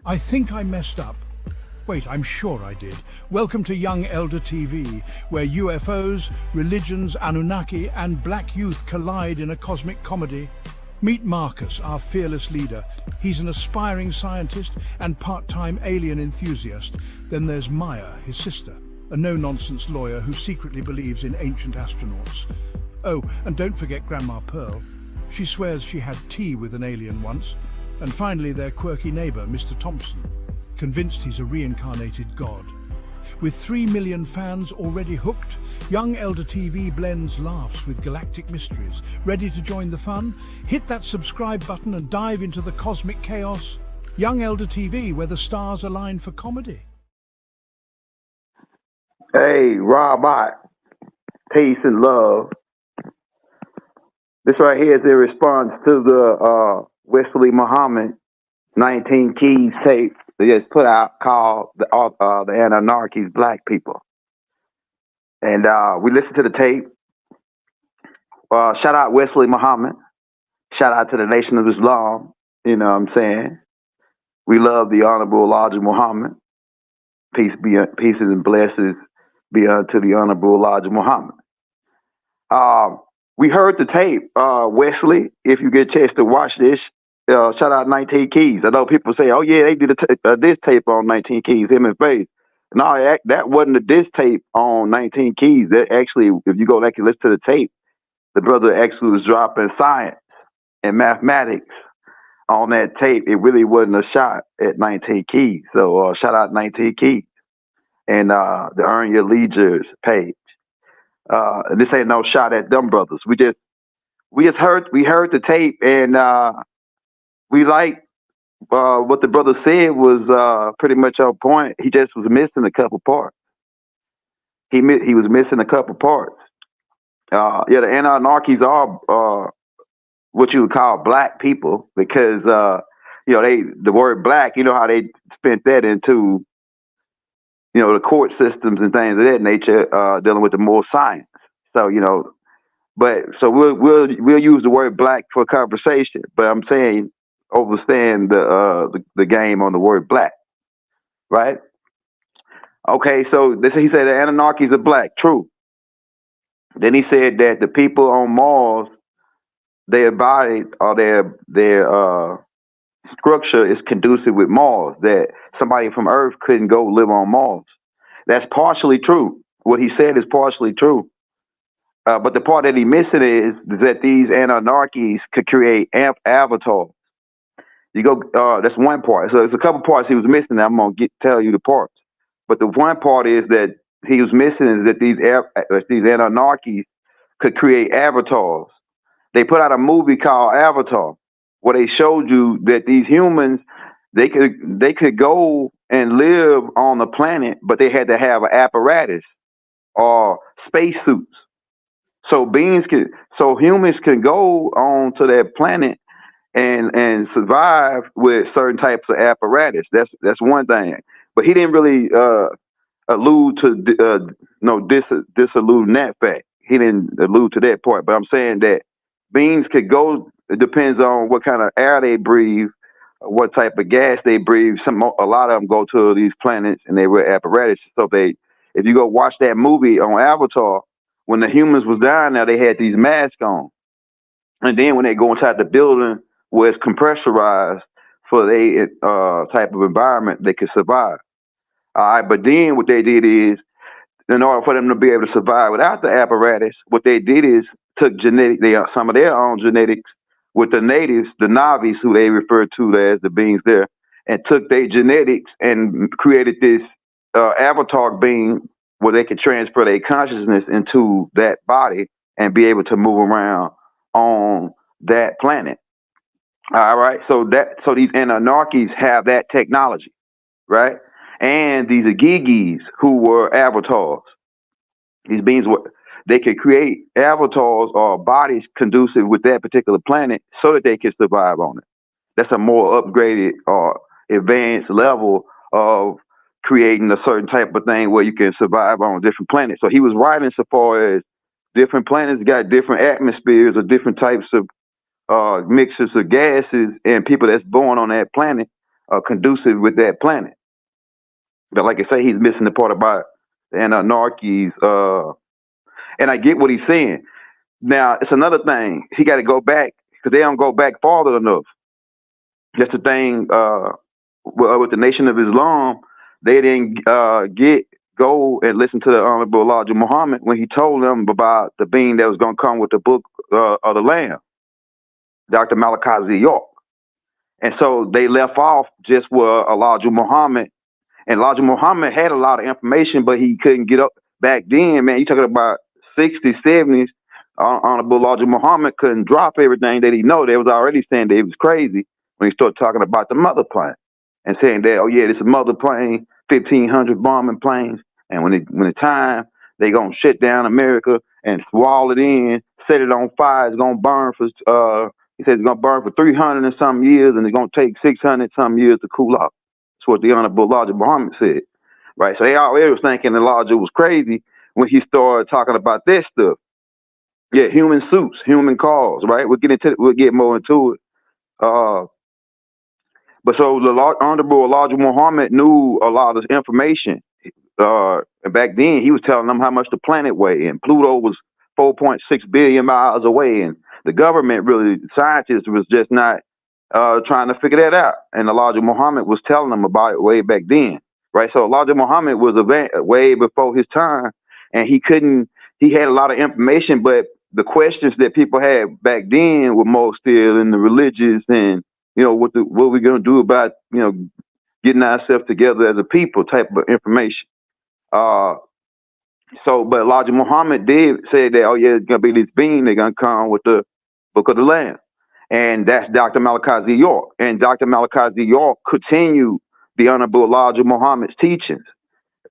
I think I messed up. Wait, I'm sure I did. Welcome to Young Elder TV, where UFOs, religions, Anunnaki, and black youth collide in a cosmic comedy. Meet Marcus, our fearless leader. He's an aspiring scientist and part-time alien enthusiast. Then there's Maya, his sister, a no-nonsense lawyer who secretly believes in ancient astronauts. Oh, and don't forget Grandma Pearl. She swears she had tea with an alien once. And finally, their quirky neighbor, Mr. Thompson, convinced he's a reincarnated god. With 3 million fans already hooked, Young Elder TV blends laughs with galactic mysteries. Ready to join the fun? Hit that subscribe button and dive into the cosmic chaos. Young Elder TV, where the stars align for comedy. Hey, Robot, peace and love. This right here is a response to the Wesley Muhammad 19 Keys tape they just put out called the Anunnaki Black People. And we listened to the tape. Shout out Wesley Muhammad. Shout out to the Nation of Islam. You know what I'm saying? We love the Honorable Elijah Muhammad. Peace and blessings be unto the Honorable Elijah Muhammad. We heard the tape, Wesley. If you get a chance to watch this, shout out 19 Keys. I know people say, "Oh yeah, they did this tape on 19 Keys, him and Faith." No, that wasn't a diss tape on 19 Keys. That actually, if you go back and listen to the tape, the brother actually was dropping science and mathematics on that tape. It really wasn't a shot at 19 Keys. So shout out 19 Keys and the Earn Your Leisures page. This ain't no shot at them brothers. We heard the tape and we liked what the brother said was pretty much on point. He just was missing a couple parts. He was missing a couple parts. Yeah, the Anunnakis are what you would call black people because the word black. You know how they spent that into the court systems and things of that nature, dealing with the more science. So so we'll use the word black for conversation. But I'm saying overstand the game on the word black, right? Okay, so he said the Anunnakis are black. True. Then he said that the people on Mars, their body or their structure is conducive with Mars, that somebody from Earth couldn't go live on Mars. That's partially true. What he said is partially true. But the part that he missing is that these Anunnakis could create avatars. You go, that's one part. So there's a couple parts he was missing. I'm going to tell you the parts. But the one part is that he was missing is that these Anunnakis could create avatars. They put out a movie called Avatar, where they showed you that these humans, they could go and live on the planet, but they had to have an apparatus or spacesuits. So humans can go on to that planet and survive with certain types of apparatus. That's one thing. But he didn't really allude to disallude that fact. He didn't allude to that part. But I'm saying that beings could go. It depends on what kind of air they breathe, what type of gas they breathe. A lot of them go to these planets and they wear apparatus. So if you go watch that movie on Avatar, when the humans was down there, they had these masks on, and then when they go inside the building where it's compressurized for a type of environment, they could survive. All right, but then what they did is, in order for them to be able to survive without the apparatus, what they did is took some of their own genetics with the natives, the Navis, who they refer to as the beings there, and took their genetics and created this avatar being where they could transfer their consciousness into that body and be able to move around on that planet. All right, so these Anunnakis have that technology, right? And these Agigis who were avatars. These beings they could create avatars or bodies conducive with that particular planet so that they could survive on it. That's a more upgraded or advanced level of creating a certain type of thing where you can survive on different planets. So he was right in so far as different planets got different atmospheres or different types of mixtures of gases, and people that's born on that planet conducive with that planet. But like I say, he's missing the part about the Anunnakis. And I get what he's saying. Now, it's another thing. He got to go back because they don't go back farther enough. That's the thing with the Nation of Islam. They didn't go and listen to the Honorable Elijah Muhammad when he told them about the being that was going to come with the book of the Lamb, Dr. Malachi Z. York. And so they left off just where Elijah Muhammad, and Elijah Muhammad had a lot of information, but he couldn't get up back then, man. You talking about 60s, 70s. Honorable Elijah Muhammad couldn't drop everything that he know. They was already saying that he was crazy when he started talking about the mother plane and saying that, oh yeah, this is a mother plane, 1,500 bombing planes, and when the time they gonna shut down America and swallow it in, set it on fire, it's gonna burn for he said it's gonna burn for 300 and some years, and it's gonna take 600 some years to cool off. That's what the Honorable Elijah Muhammad said, right? So they already was thinking Elijah was crazy when he started talking about this stuff. Yeah, human suits, human cars, right? We'll get more into it. But so the Honorable Elijah Muhammad knew a lot of this information. And back then, he was telling them how much the planet weighed, and Pluto was 4.6 billion miles away, and the government, really, scientists, was just not trying to figure that out. And Elijah Muhammad was telling them about it way back then, right? So Elijah Muhammad was way before his time, and he had a lot of information, but the questions that people had back then were more still in the religious and, what we're going to do about, getting ourselves together as a people type of information. But Elijah Muhammad did say that, oh yeah, it's going to be this being, they're going to come with the book of the Lamb. And that's Dr. Malachi Z. York. And Dr. Malachi Z. York continued the Honorable Elijah Muhammad's teachings.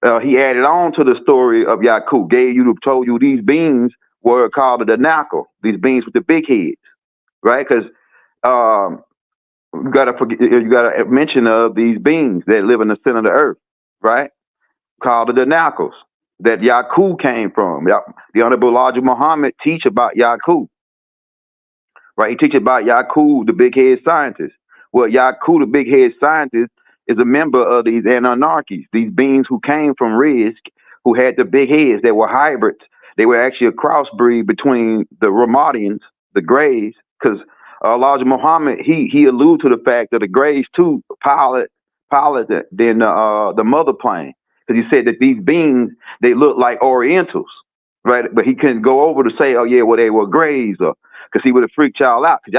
He added on to the story of Yakub, told you these beings were called the Anunnaki, these beings with the big heads, right? Because you gotta mention of these beings that live in the center of the earth, right? Called the Anunnaki that Yakub came from. The Honorable Elijah Muhammad teach about Yakub, right? He teach about Yakub, the big head scientist. Well, Yakub, the big head scientist, is a member of these Anunnakis, these beings who came from Risk, who had the big heads. They were hybrids. They were actually a crossbreed between the Ramadians, the Greys, because Elijah Muhammad, he alluded to the fact that the Greys too pilot then the mother plane, because he said that these beings, they look like Orientals, right? But he couldn't go over to say, oh yeah, well they were Greys, or because he would have freaked y'all out, because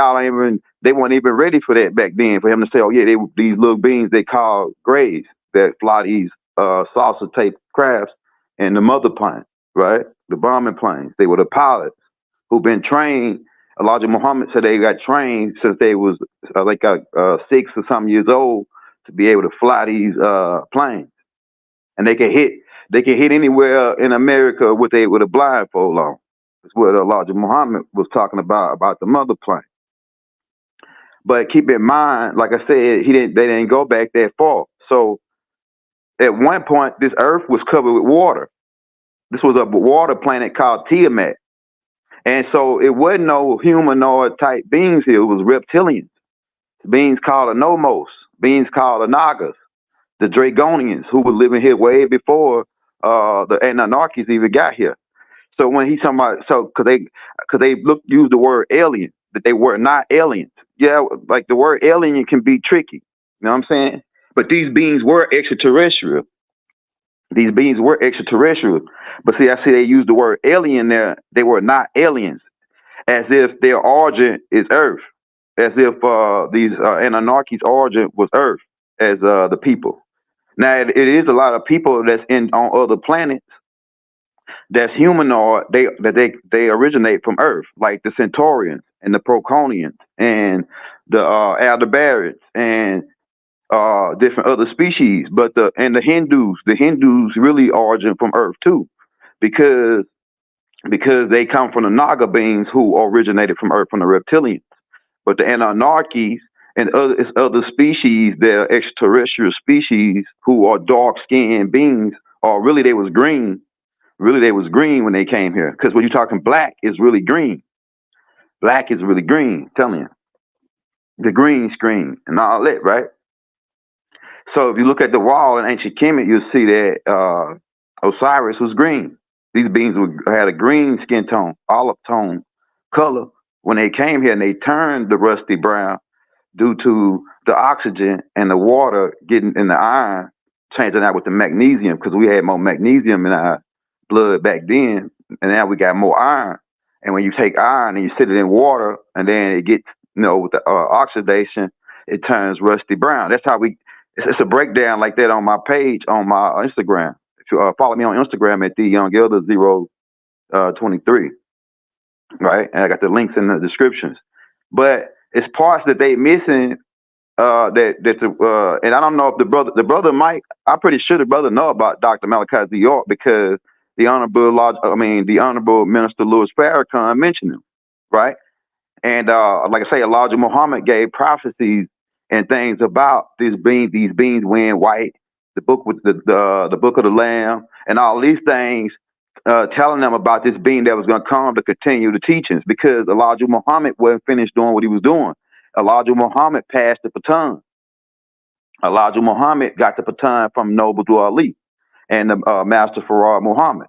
they weren't even ready for that back then, for him to say, oh yeah, these little beings they call Greys that fly these saucer type crafts and the mother plane, right? The bombing planes. They were the pilots who've been trained. Elijah Muhammad said they got trained since they was 6 or some years old to be able to fly these planes, and they can hit anywhere in America with a blindfold on. That's what Elijah Muhammad was talking about the mother plane. But keep in mind, like I said, they didn't go back that far. So at one point, this Earth was covered with water. This was a water planet called Tiamat. And so it wasn't no humanoid type beings here. It was reptilians, beings called Anomos, beings called Nagas, the Dragonians, who were living here way before the Anunnakis even got here. So when he's talking about, because they use the word alien, that they were not aliens. Yeah, like the word alien can be tricky. You know what I'm saying? But these beings were extraterrestrial. These beings were extraterrestrial. But see, I see they use the word alien there. They were not aliens, as if their origin is Earth, as if these Anunnakis' origin was Earth as the people. Now, it is a lot of people that's on other planets that's humanoid. They originate from Earth, like the Centaurians and the Proconians and the Aldebarids and different other species. But the Hindus really origin from Earth too, because they come from the Naga beings who originated from Earth, from the reptilians. But the Anunnakis and other species, they're extraterrestrial species who are dark-skinned beings, or really they was green. Really, they was green when they came here. Because when you're talking black, is really green. Black is really green, I'm telling you. The green screen and all that, right? So if you look at the wall in ancient Kemet, you'll see that Osiris was green. These beings had a green skin tone, olive tone color when they came here, and they turned the rusty brown due to the oxygen and the water getting in the iron, changing out with the magnesium, because we had more magnesium in our blood back then, and now we got more iron. And when you take iron and you sit it in water, and then it gets, with the oxidation, it turns rusty brown. That's how it's a breakdown like that on my page on my Instagram. If you follow me on Instagram at the Young Elder 023, right? And I got the links in the descriptions. But it's parts that they missing. And I don't know if the brother Mike. I'm pretty sure the brother know about Dr. Malachi Z. York, because the Honorable Minister Louis Farrakhan mentioned him, right? And like I say, Elijah Muhammad gave prophecies and things about these beings wearing white, the book with the book of the Lamb, and all these things, telling them about this being that was going to come to continue the teachings, because Elijah Muhammad wasn't finished doing what he was doing. Elijah Muhammad passed the baton. Elijah Muhammad got the baton from Noble Drew Ali and the Master Farad Muhammad,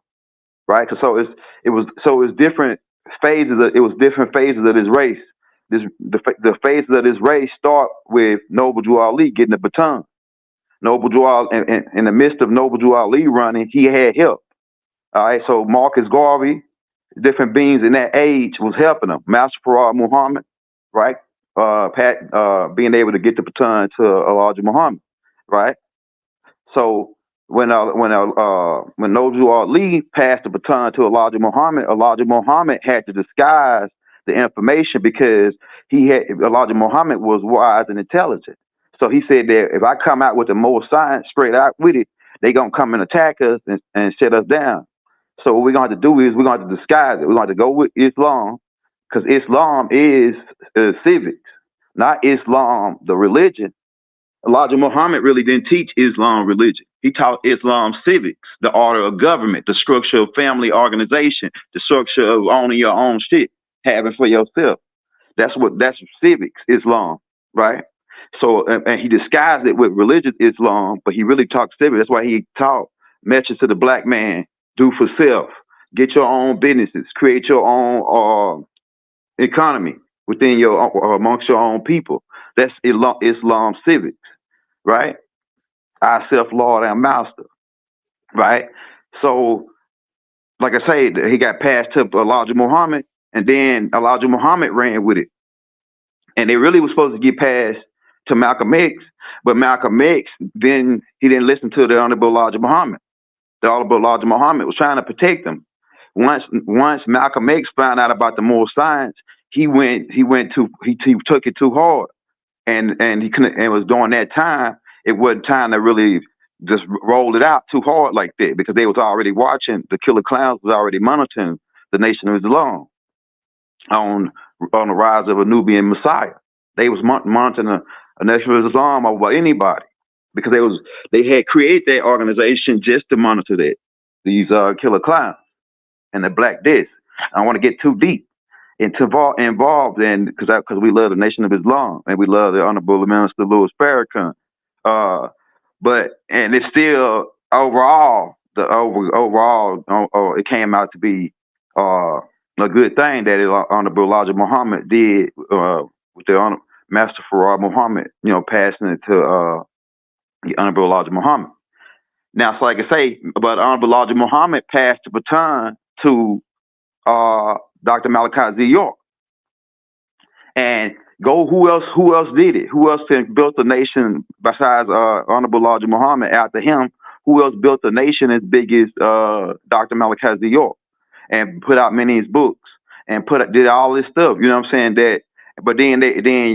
right? So it was different phases. It was different phases of this race. The phases of this race start with Noble Drew Ali getting the baton. Noble Drew Ali, in the midst of Noble Drew Ali running, he had help. All right, so Marcus Garvey, different beings in that age was helping him. Master Farad Muhammad, right? Being able to get the baton to Elijah Muhammad, right? So when Noble Ali passed the baton to Elijah Muhammad had to disguise the information, because Elijah Muhammad was wise and intelligent. So he said that if I come out with the more science straight out with it, they gonna come and attack us and shut us down. So what we're going to have to do is we're going to have to disguise it. We're going to have to go with Islam, because Islam is civics, not Islam, the religion. Elijah Muhammad really didn't teach Islam religion. He taught Islam civics, the order of government, the structure of family organization, the structure of owning your own shit, having for yourself. That's civics, Islam, right? So, and he disguised it with religious Islam, but he really taught civics. That's why he taught message to the black man: do for self, get your own businesses, create your own economy within amongst your own people. That's Islam civics, right? Our self Lord and Master, right? So, like I say, he got passed to Elijah Muhammad, and then Elijah Muhammad ran with it, and they really was supposed to get passed to Malcolm X, but Malcolm X then he didn't listen to the Honorable Elijah Muhammad. The Honorable Elijah Muhammad was trying to protect them. Once Malcolm X found out about the more science, he took it too hard, and he couldn't. And it was during that time, it wasn't time to really just roll it out too hard like that, because they was already watching. The killer clowns was already monitoring the Nation of Islam on the rise of a Nubian Messiah. They was monitoring a Nation of Islam over anybody, because they had created that organization just to monitor these killer clowns and the Black Death. I don't want to get too deep involved in, because we love the Nation of Islam and we love the Honorable Minister Louis Farrakhan. And it's still overall it came out to be a good thing that Honorable Elijah Muhammad did with the Master Farad Muhammad, passing it to the Honorable Elijah Muhammad. Now, so like I say, but Honorable Elijah Muhammad passed the baton to Dr. Malachi Z. York. And who else did it? Who else built the nation besides Honorable Elijah Muhammad? After him, who else built the nation as big as Dr. Malachi Z. York, and put out many of his books and did all this stuff? You know what I'm saying? But then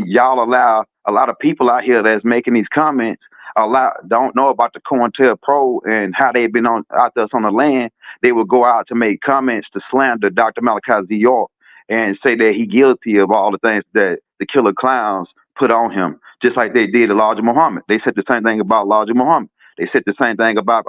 y'all allow a lot of people out here that's making these comments don't know about the COINTELPRO and how they've been out there on the land. They will go out to make comments to slander Dr. Malachi Z. York and say that he's guilty of all the things that the killer clowns put on him, just like they did Elijah Muhammad. They said the same thing about Elijah Muhammad. They said the same thing about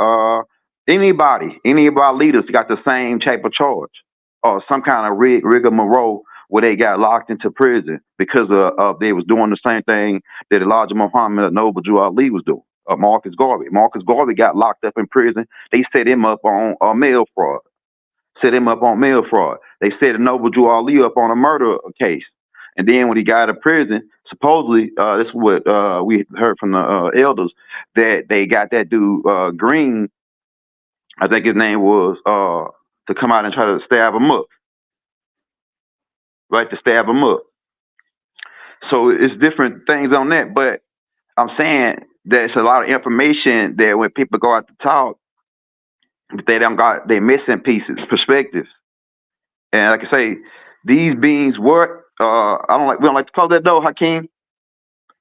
any of our leaders got the same type of charge, or some kind of rigmarole where they got locked into prison because of they was doing the same thing that Elijah Muhammad and Noble Drew Ali was doing. Marcus Garvey. Marcus Garvey got locked up in prison. They set him up on mail fraud. They set Noble Drew Ali up on a murder case. And then when he got out of prison, supposedly, this is what we heard from the elders, that they got that dude Green, I think his name was, to come out and try to stab him up. Right, to stab him up. So it's different things on that. But I'm saying there's a lot of information that when people go out to talk, they're missing pieces, perspectives. And like I say, these beings were, we don't like to call that though, Hakeem.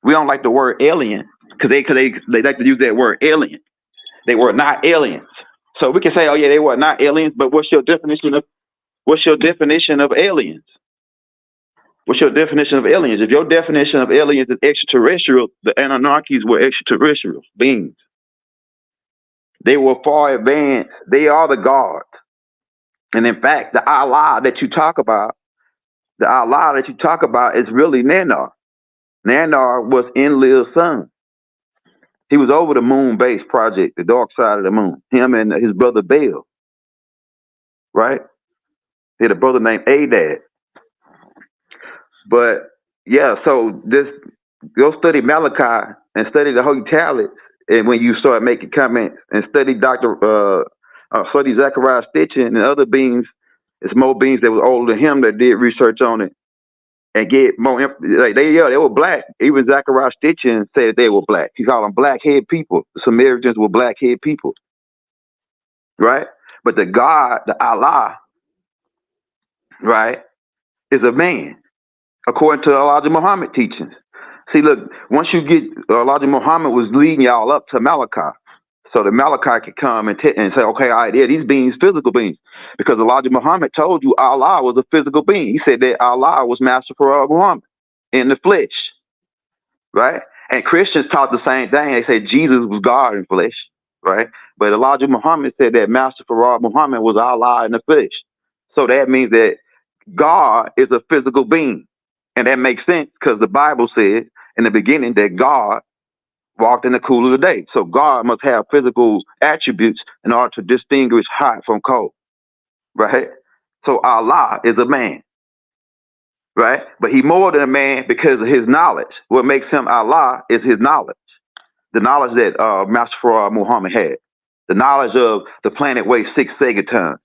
We don't like the word alien because they like to use that word alien. They were not aliens. So we can say, oh yeah, they were not aliens, but what's your definition of aliens? What's your definition of aliens? If your definition of aliens is extraterrestrial, the Anunnakis were extraterrestrial beings. They were far advanced. They are the gods. And in fact, the Allah that you talk about is really Nanar. Nanar was Enlil's son. He was over the moon base project, the dark side of the moon. Him and his brother Baal. Right? He had a brother named Adad. But yeah, so go study Malachi and study the Holy Tablets, and when you start making comments and study study Zechariah Stitchin and other beings, it's more beings that was older than him that did research on it and get more. They were black. Even Zechariah Stitchin said they were black. He called them black-haired people. The Sumerians were black-haired people, right? But the God, the Allah, right, is a man. According to Elijah Muhammad teachings. See, look, once you get, Elijah Muhammad was leading y'all up to Malachi. So that Malachi could come and say, okay, all right, yeah, these beings, physical beings. Because Elijah Muhammad told you Allah was a physical being. He said that Allah was Master Farad Muhammad in the flesh. Right? And Christians taught the same thing. They said Jesus was God in flesh. Right? But Elijah Muhammad said that Master Farad Muhammad was Allah in the flesh. So that means that God is a physical being. And that makes sense because the Bible says in the beginning that God walked in the cool of the day. So God must have physical attributes in order to distinguish hot from cold. Right? So Allah is a man. Right? But he's more than a man because of his knowledge. What makes him Allah is his knowledge. The knowledge that Master Farad Muhammad had. The knowledge of the planet weighs 6 segatons.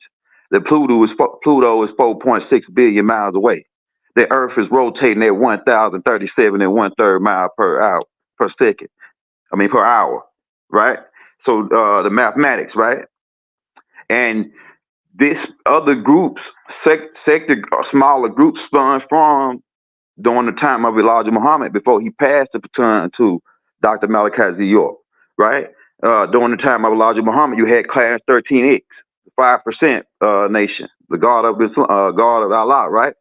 The Pluto is 4.6 billion miles away. The Earth is rotating at 1,037 and 1/3 mile per hour, right? So the mathematics, right? And this other groups, smaller groups spun from during the time of Elijah Muhammad before he passed the baton to Dr. Malachi Z. York, right? During the time of Elijah Muhammad, you had Class 13X, 5% nation, the God of Allah, right?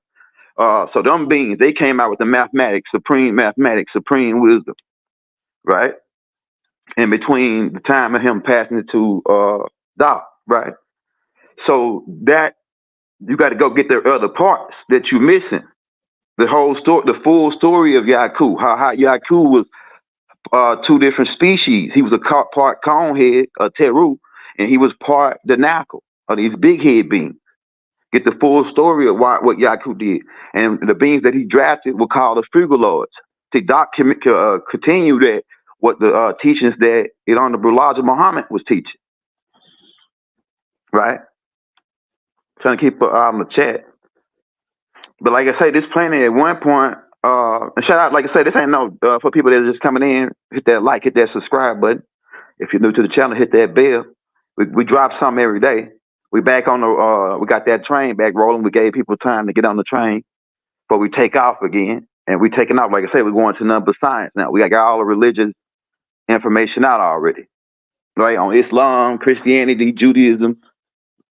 So them beings, they came out with the mathematics, supreme wisdom, right? In between the time of him passing it to Doc, right? So that you got to go get the other parts that you're missing. The whole story, the full story of Yakub, how Yakub was 2 different species. He was a part conehead, Teru, and he was part Danakal, or these big head beings. Get the full story of what Yakub did. And the beings that he drafted were called the Frugaloids. See, Doc continued that, what the teachings that Honorable Elijah Muhammad was teaching. Right? Trying to keep an eye on the chat. But like I say, this planet at one point, and shout out, like I said, this ain't no, for people that are just coming in, hit that like, hit that subscribe button. If you're new to the channel, hit that bell. We drop something every day. We back on we got that train back rolling. We gave people time to get on the train before we take off again. And we taking off, like I said, we're going to number science now. We got all the religious information out already. Right? On Islam, Christianity, Judaism.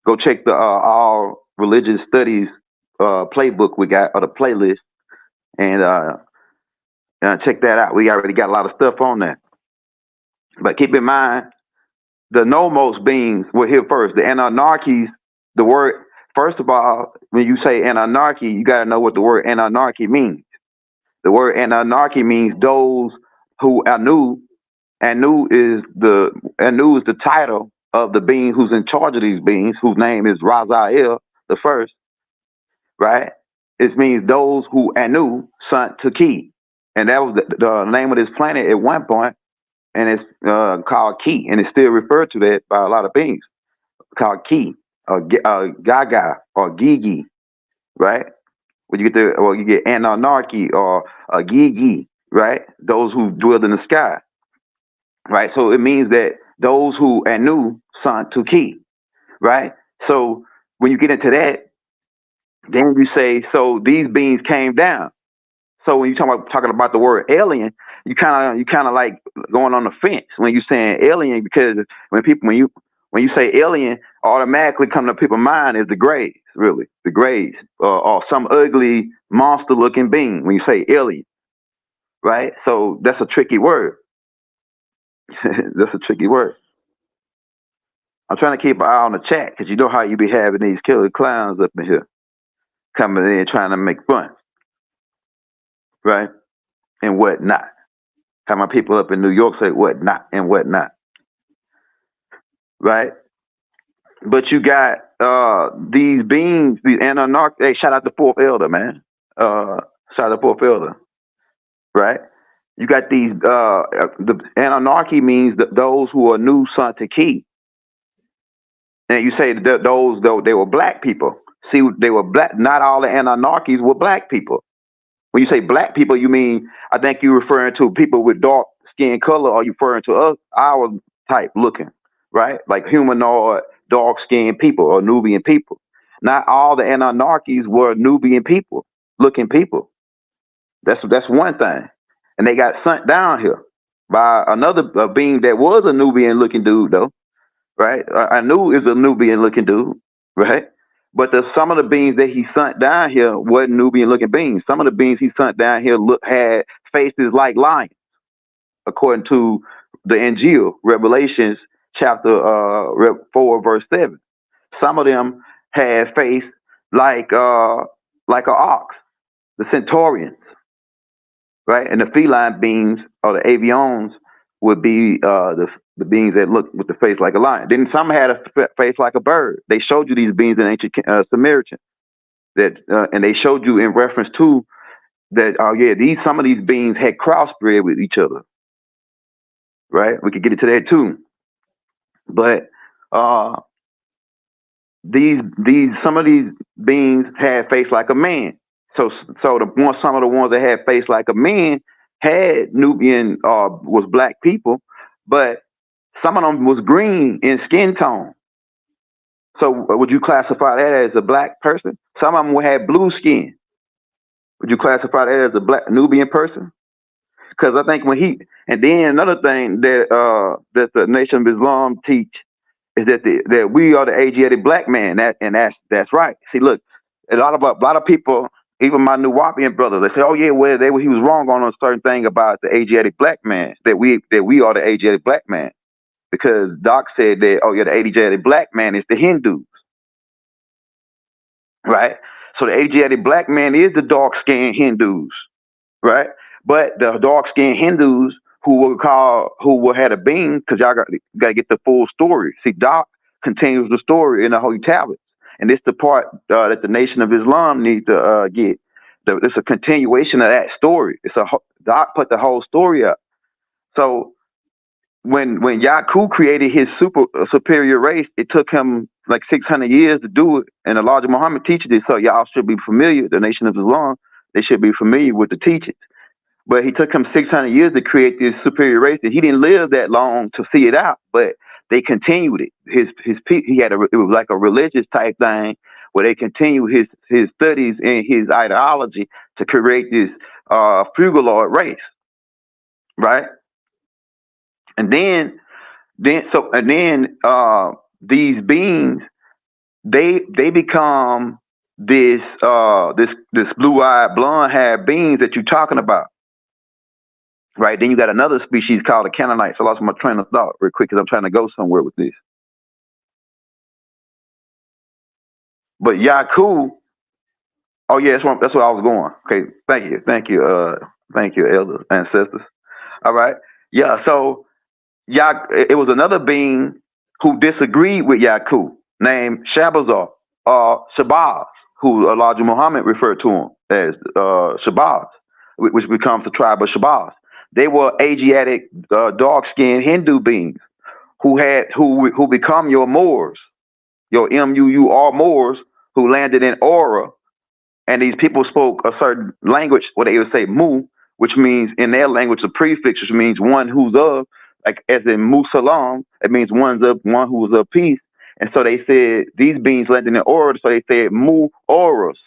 Go check the all religious studies playbook we got, or the playlist. And check that out. We already got a lot of stuff on there. But keep in mind, the Nomos beings were here first. The Anunnakis, the word, first of all, when you say Anunnaki, you got to know what the word Anunnaki means. The word Anunnaki means those who Anu Anu is the title of the being who's in charge of these beings, whose name is Raziel the first, right? It means those who Anu sent to Ki. And that was the name of this planet at one point, and it's called Ki, and it's still referred to that by a lot of beings, called Ki, or Gaga, or Gigi, right? When you get or you get Anunnaki or Gigi, right? Those who dwell in the sky, right? So it means that those who Anu sent to Ki, right? So when you get into that, then you say, so these beings came down. So when you talking about the word alien, you kind of like going on the fence when you saying alien, because when you say alien, automatically come to people's mind is the Greys, really, the Greys, or some ugly monster looking being. When you say alien, right? So that's a tricky word. That's a tricky word. I'm trying to keep an eye on the chat because you know how you be having these killer clowns up in here coming in trying to make fun, right? And whatnot. How my people up in New York say whatnot and whatnot, right? But you got these beings, these Anunnaki. Hey, shout out the fourth elder, man. Shout out the fourth elder, right? You got these. The Anunnaki means those who are new son to Ki, and you say that those though they were black people. See, they were black. Not all the Anunnakis were black people. When you say black people, you mean, I think you're referring to people with dark skin color, or you referring to us, our type looking, right? Like humanoid, dark skinned people or Nubian people. Not all the Anunnakis were Nubian people, looking people. That's one thing. And they got sent down here by another being that was a Nubian looking dude, though, right? Anu is a Nubian looking dude, right? But some of the beings that he sent down here wasn't Nubian looking beings. Some of the beings he sent down here had faces like lions, according to the Injil, Revelations chapter 4, verse 7. Some of them had face like an ox, the centaurians, right? And the feline beings or the avions would be the beings that look with the face like a lion. Then some had a face like a bird. They showed you these beings in ancient Sumeria, that and they showed you in reference to that. Oh yeah, some of these beings had crossbred with each other, right? We could get into that too. But some of these beings had face like a man. So some of the ones that had face like a man had Nubian was black people, but some of them was green in skin tone. So would you classify that as a black person? Some of them had blue skin. Would you classify that as a black Nubian person? Because I think and then another thing that the Nation of Islam teach is that we are the Asiatic black man. That's right. See, look, a lot of people, even my Nuwapian brothers, they say, oh yeah, well he was wrong on a certain thing about the Asiatic black man, that we are the Asiatic black man, because Doc said that, oh yeah, the Asiatic black man is the Hindus, right? So the Asiatic black man is the dark skinned Hindus, right? But the dark skinned Hindus who had a being, because y'all got to get the full story. See, Doc continues the story in the Holy Tablets, and it's the part that the Nation of Islam needs to get. It's a continuation of that story. Doc put the whole story up. So when Yakub created his superior race, it took him like 600 years to do it, and Elijah Muhammad teaches it. So y'all should be familiar. The Nation of Islam, they should be familiar with the teachings. But he took him 600 years to create this superior race, and he didn't live that long to see it out. But they continued it. It was like a religious type thing where they continued his studies and his ideology to create this Fugaloid race, right? And then these beings, they become this blue-eyed, blonde-haired beings that you're talking about. Right, then you got another species called the Canaanites. I lost my train of thought real quick because I'm trying to go somewhere with this. But Yakub, oh yeah, that's where I was going. Okay, thank you, elders, ancestors. All right, yeah. So It was another being who disagreed with Yakub named Shabazz Shabazz, who Elijah Muhammad referred to him as Shabazz, which becomes the tribe of Shabazz. They were Asiatic, dark-skinned Hindu beings who become your Moors, your Muur Moors, who landed in Aura, and these people spoke a certain language where they would say Mu, which means in their language a prefix, which means one who's of, like as in Musalam, it means one who is of peace. And so they said these beings landed in Aura, so they said Mu Auras,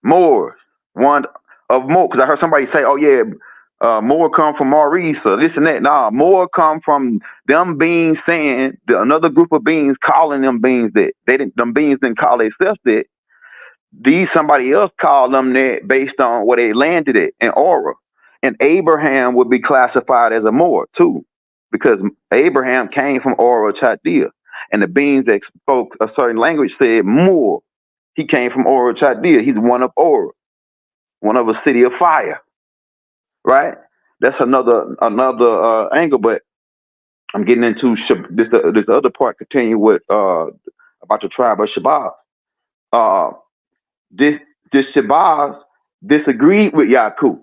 Moors, one of more. Because I heard somebody say, "Oh yeah, more come from Maurice or this and that." Nah, more come from them beings saying another group of beings calling them beings that they didn't. Them beings didn't call themselves that. These somebody else called them that based on where they landed at in Aura. And Abraham would be classified as a Moor too, because Abraham came from Aura Chaldea, and the beings that spoke a certain language said Moor. He came from Aura Chaldea. He's one of Aura, one of a city of fire, right? That's another angle, but I'm getting into this other part. Continue with about the tribe of Shabazz. This Shabazz disagreed with Yakub.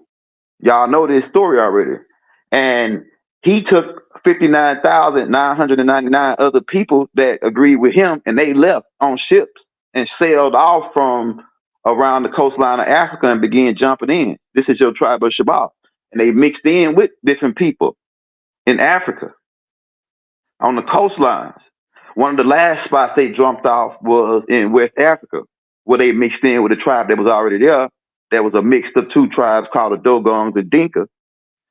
Y'all know this story already, and he took 59,999 other people that agreed with him, and they left on ships and sailed off from around the coastline of Africa and began jumping in. This is your tribe of Shabazz, and they mixed in with different people in Africa on the coastlines. One of the last spots they jumped off was in West Africa, where they mixed in with a tribe that was already there. There was a mix of two tribes called the Dogons and Dinka.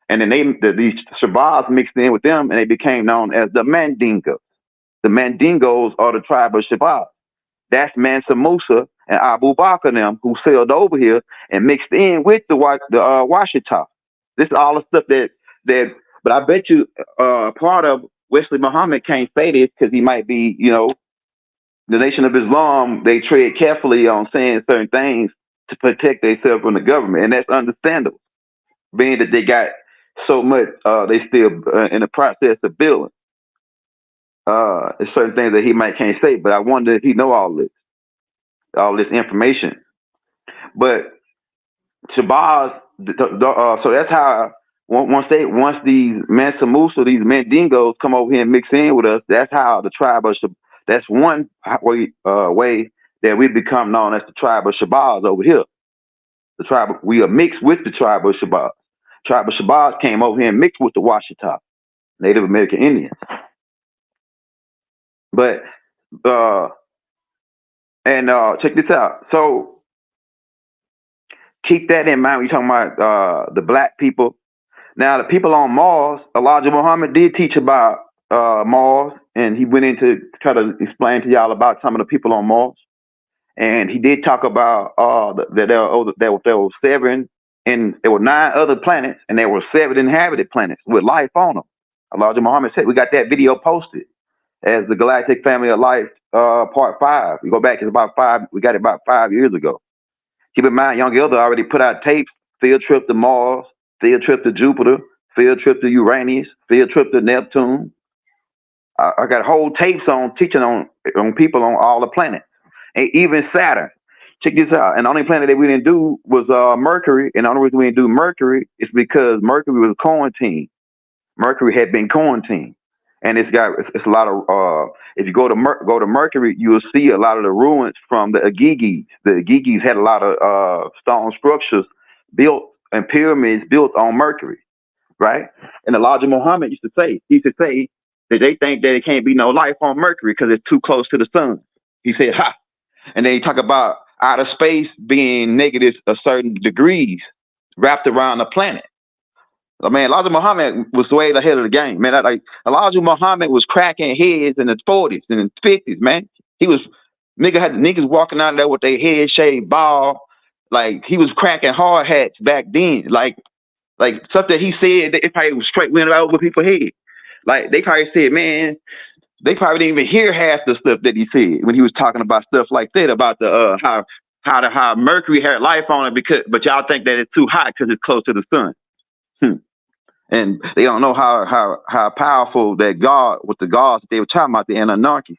And then these Shabazz mixed in with them, and they became known as the Mandingos. The Mandingos are the tribe of Shabazz. That's Mansa Musa and Abu Bakr and them who sailed over here and mixed in with the Washita. This is all the stuff but I bet you part of Wesley Muhammad can't say this because he might be, the Nation of Islam, they tread carefully on saying certain things to protect themselves from the government. And that's understandable, being that they got so much, they still in the process of building. There's certain things that he might can't say, but I wonder if he know all this information. But Shabazz, so that's how once these Mansa Musa, these Mandingos come over here and mix in with us, that's how the tribe of that's one way that we become known as the tribe of Shabazz over here. The tribe, we are mixed with the tribe of Shabazz. Tribe of Shabazz came over here and mixed with the Washita, Native American Indians. But check this out. So keep that in mind when you're talking about the black people. Now, the people on Mars, Elijah Muhammad did teach about Mars, and he went into try to explain to y'all about some of the people on Mars. And he did talk about that there were 7, and there were 9 other planets, and there were 7 inhabited planets with life on them. Elijah Muhammad said, we got that video posted as the Galactic Family of Life, part 5. We go back, it's about 5. We got it about 5 years ago. Keep in mind, Young Elder already put out tapes: field trip to Mars, field trip to Jupiter, field trip to Uranus, field trip to Neptune. I got whole tapes on teaching on people on all the planets, and even Saturn. Check this out. And the only planet that we didn't do was Mercury. And the only reason we didn't do Mercury is because Mercury was quarantined. Mercury had been quarantined, and it's a lot of. If you go to Mercury, you will see a lot of the ruins from the Agigis. The Agigis had a lot of stone structures built and pyramids built on Mercury, right? And Elijah Muhammad used to say that they think that it can't be no life on Mercury because it's too close to the sun. He said, "Ha!" And then he talk about outer space being negative a certain degrees wrapped around the planet. I mean, Elijah Muhammad was way ahead of the game, man. Like Elijah Muhammad was cracking heads in the 40s and the 50s, man. He was had niggas walking out there with their head shaved bald. Like he was cracking hard hats back then. Like stuff that he said, it probably was straight went over people's head. Like they probably said, man, they probably didn't even hear half the stuff that he said when he was talking about stuff like that about the how Mercury had life on it but y'all think that it's too hot because it's close to the sun. and they don't know how powerful that God, with the gods that they were talking about, the Anunnaki,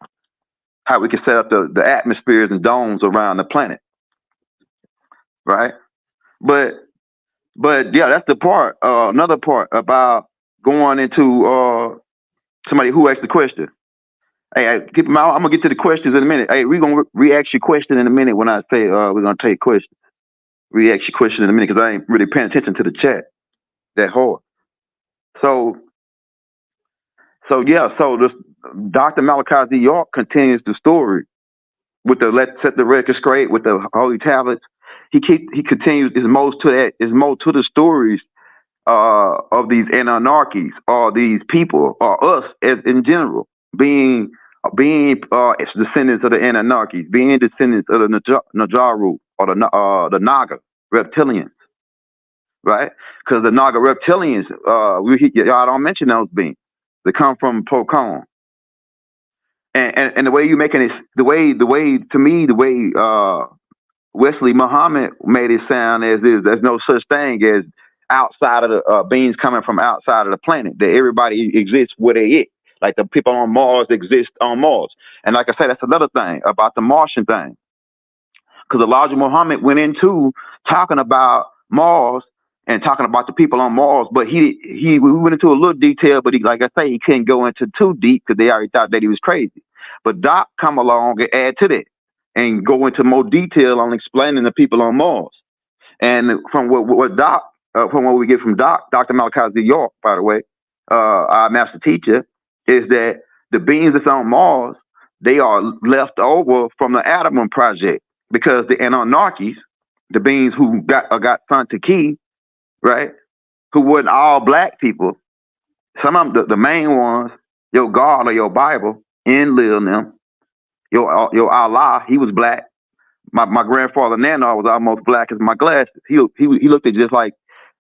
how we can set up the atmospheres and domes around the planet, right? But yeah, that's the part. Another part about going into somebody who asked the question. Hey, keep them out. I'm gonna get to the questions in a minute. Hey, we're gonna re-ask your question in a minute when I say we're gonna take questions. Re-ask your question in a minute because I ain't really paying attention to the chat that hard. So yeah, so this Dr. Malachi Z. York continues the story with the let's set the record straight with the holy tablets. He continues is most to the stories of these Anunnakis or these people or us as in general being descendants of the Anunnakis, being descendants of the Najaru or the Naga reptilians, right? Because the Naga reptilians, y'all don't mention those beings. They come from Pocon. And the way you making it, the way to me, the way Wesley Muhammad made it sound as is, there's no such thing as outside of the beings coming from outside of the planet. That everybody exists where they is. Like the people on Mars exist on Mars. And like I said, that's another thing about the Martian thing. Because Elijah Muhammad went into talking about Mars and talking about the people on Mars, but we went into a little detail, but like I say, he couldn't go into too deep because they already thought that he was crazy. But Doc come along and add to that and go into more detail on explaining the people on Mars. And from what Doc, from what we get from Dr. Malachi Z. York, by the way, our master teacher, is that the beings that's on Mars, they are left over from the Adam Project because the Anunnakis, the beings who got sent to Key, right, who weren't all black people, some of them, the main ones, your God or your Bible, Enlil and them, your Allah, he was black. My grandfather Nana was almost black as my glasses. He looked at just like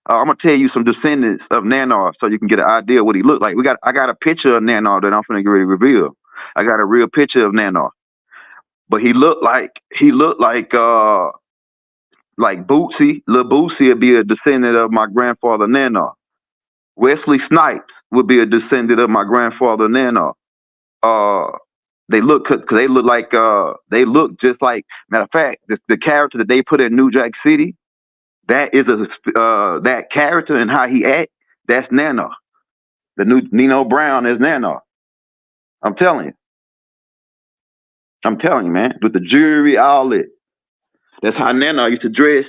I'm gonna tell you some descendants of Nanar so you can get an idea of what he looked like. I got a picture of Nanar that I'm gonna get ready to reveal. I got a real picture of Nanar, but he looked like Bootsy. Lil Bootsy would be a descendant of my grandfather Nanar. Wesley Snipes would be a descendant of my grandfather Nanar. They look they look just like. Matter of fact, the character that they put in New Jack City, that is that character and how he act. That's Nana. The new Nino Brown is Nana. I'm telling you, man. With the jewelry, all it. That's how Nana used to dress.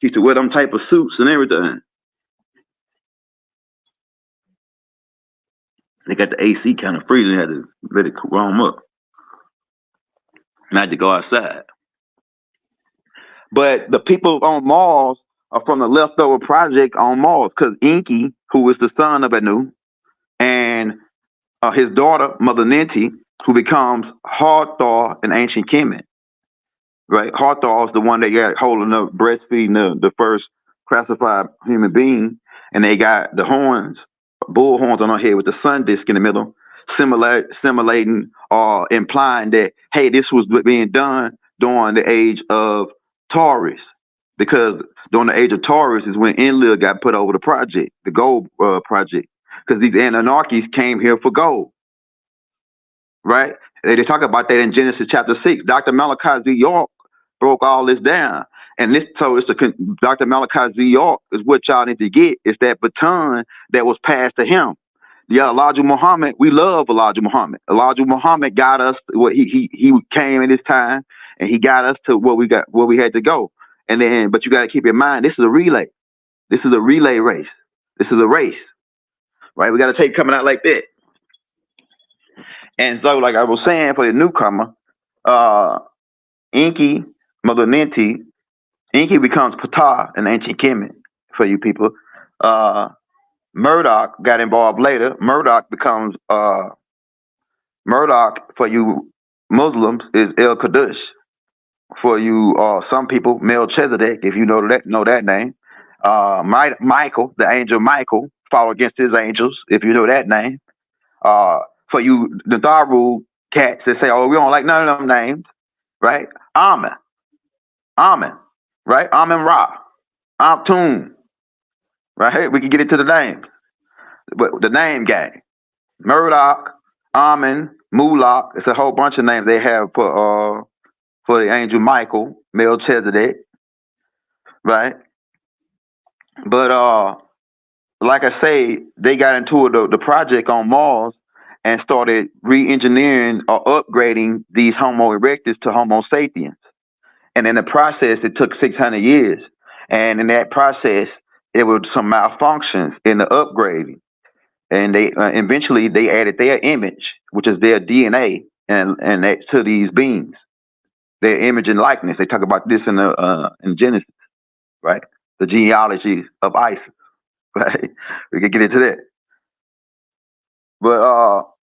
He used to wear them type of suits and everything. They got the AC kind of freezing. Had to let it warm up. And I had to go outside. But the people on Mars are from the leftover project on Mars because Enki, who is the son of Anu, and his daughter, Mother Ninti, who becomes Hathor in ancient Kemet. Right? Hathor is the one that got holding up, breastfeeding the first classified human being, and they got the horns, bull horns on her head with the sun disk in the middle, simulating or implying that, hey, this was being done during the age of Taurus, because during the age of Taurus is when Enlil got put over the project, the gold project, because these Anunnakis came here for gold, right? They talk about that in Genesis chapter 6. Dr. Malachi Z. York broke all this down. And Dr. Malachi Z. York is what y'all need to get. It's that baton that was passed to him. Yeah, Elijah Muhammad, we love Elijah Muhammad. Elijah Muhammad got us what he came in his time, and he got us to where we had to go. And then, but you got to keep in mind, this is a relay. This is a relay race. This is a race, right? We got to take coming out like that. And so, like I was saying, for the newcomer, Enki, Mother Ninti, Enki becomes Ptah in ancient Kemet for you people. Murdoch got involved later. Murdoch becomes Murdoch for you Muslims is El Kadush. For you some people, Melchizedek, if you know that name. Michael, the angel Michael, fought against his angels, if you know that name. For you the Daru cats that say, oh, we don't like none of them names, right? Amen, right? Amen Ra, Amtun, right? We can get into the names. But the name gang, Murdoch, Amen, Mulak. It's a whole bunch of names they have for the angel Michael, Melchizedek, right? But like I say, they got into the project on Mars and started re-engineering or upgrading these Homo erectus to Homo sapiens. And in the process, it took 600 years. And in that process, there were some malfunctions in the upgrading. And they eventually they added their image, which is their DNA, and that to these beings, their image and likeness. They talk about this in Genesis, right? The genealogy of Isis, right? We can get into that. But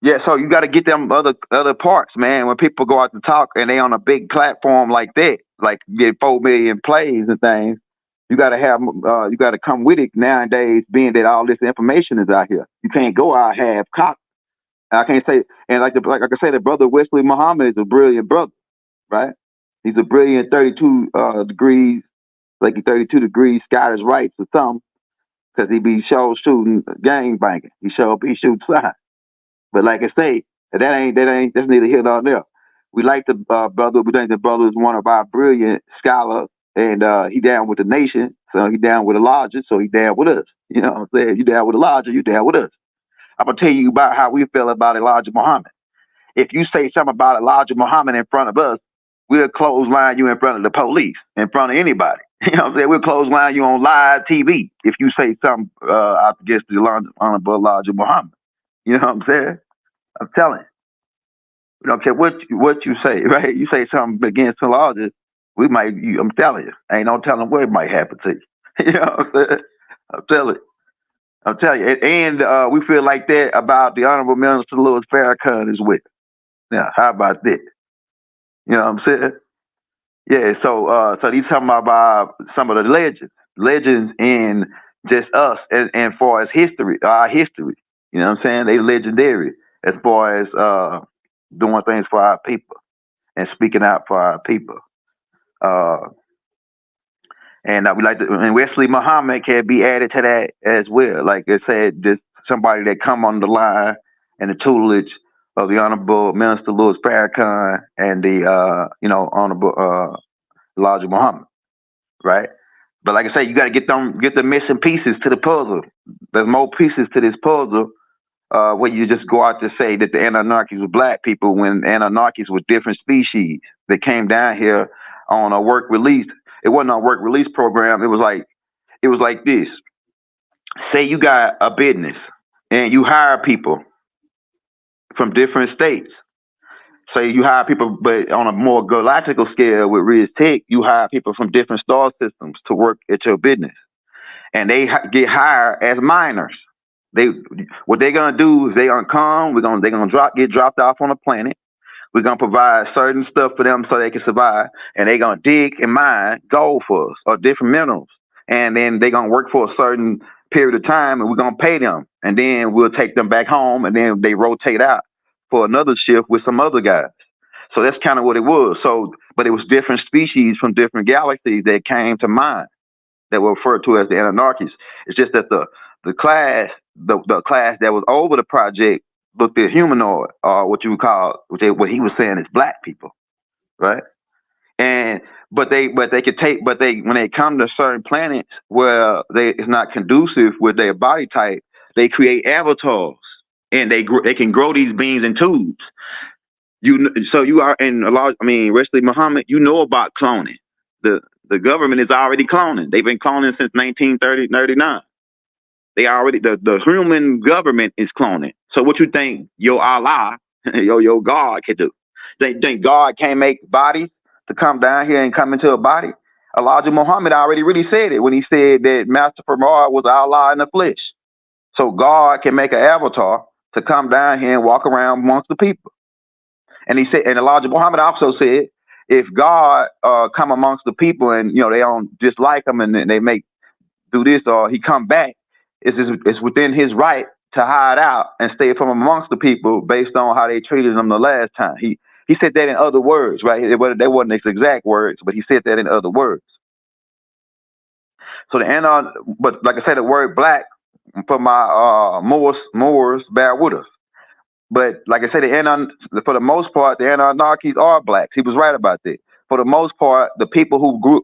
yeah, so you got to get them other parts, man. When people go out to talk and they on a big platform like that, like get 4 million plays and things, you got to have you got to come with it nowadays, being that all this information is out here. You can't go out half cocked. I can't say, and like I can say, the brother Wesley Muhammad is a brilliant brother, right? He's a brilliant 32 degrees, like 32 degrees Scottish rights or something, because he be show shooting gang banging. He shoots side. But like I say, that's neither here nor there. We like the brother. We think the brother is one of our brilliant scholars, and he down with the nation, so he down with the lodges, so he down with us. You know what I'm saying? You down with the lodges, you down with us. I'm gonna tell you about how we feel about Elijah Muhammad. If you say something about Elijah Muhammad in front of us, we'll clothesline you in front of the police, in front of anybody. You know what I'm saying? We'll clothesline you on live TV if you say something against the Honorable Elijah Muhammad. You know what I'm saying? I'm telling you. We don't care what you say, right? You say something against Elijah, we might. I'm telling you, ain't no telling what might happen to you. You know what I'm saying? I'm telling you. I'm telling you, and we feel like that about the Honorable Minister Louis Farrakhan as well. Now, how about that? You know what I'm saying? Yeah. So he's talking about some of the legends in just us, and far as history, our history. You know what I'm saying? They legendary as far as doing things for our people and speaking out for our people. Uh, And we like to, and Wesley Muhammad can be added to that as well. Like I said, just somebody that come on the line and the tutelage of the Honorable Minister Louis Farrakhan and the Honorable Elijah Muhammad, right? But like I say, you got to get the missing pieces to the puzzle. There's more pieces to this puzzle where you just go out to say that the Anunnakis were black people when Anunnakis were different species that came down here on a work release. It wasn't a work release program. It was like this. Say you got a business and you hire people from different states. Say you hire people, but on a more galactical scale with Riz Tech, you hire people from different star systems to work at your business, and they get hired as miners. What they're gonna do is they're gonna come. They're gonna get dropped off on a planet. We're gonna provide certain stuff for them so they can survive, and they're gonna dig and mine gold for us or different minerals, and then they're gonna work for a certain period of time, and we're gonna pay them, and then we'll take them back home, and then they rotate out for another shift with some other guys. So that's kind of what it was. So, but it was different species from different galaxies that came to mind that were referred to as the Anunnakis. It's just that the class that was over the project looked at humanoid, or what you would call, what he was saying is black people, right? And but they could take, but they when they come to certain planets where it's not conducive with their body type, they create avatars, and they can grow these beings in tubes. So you are in a large. I mean, Wesley Muhammad, you know about cloning. The government is already cloning. They've been cloning since 1939. They already the human government is cloning. So what you think your Allah, your God can do? They think God can't make bodies to come down here and come into a body? Elijah Muhammad already really said it when he said that Master Farad was Allah in the flesh. So God can make an avatar to come down here and walk around amongst the people. And he said, and Elijah Muhammad also said, if God come amongst the people and they don't dislike him and they do this, or he come back, it's within his right to hide out and stay from amongst the people based on how they treated him the last time. He said that in other words, right? They wasn't his exact words, but he said that in other words. So but like I said, the word black for my Moors bear with us. But like I said, for the most part, the Anunnakis are blacks. He was right about that. For the most part, the people who grew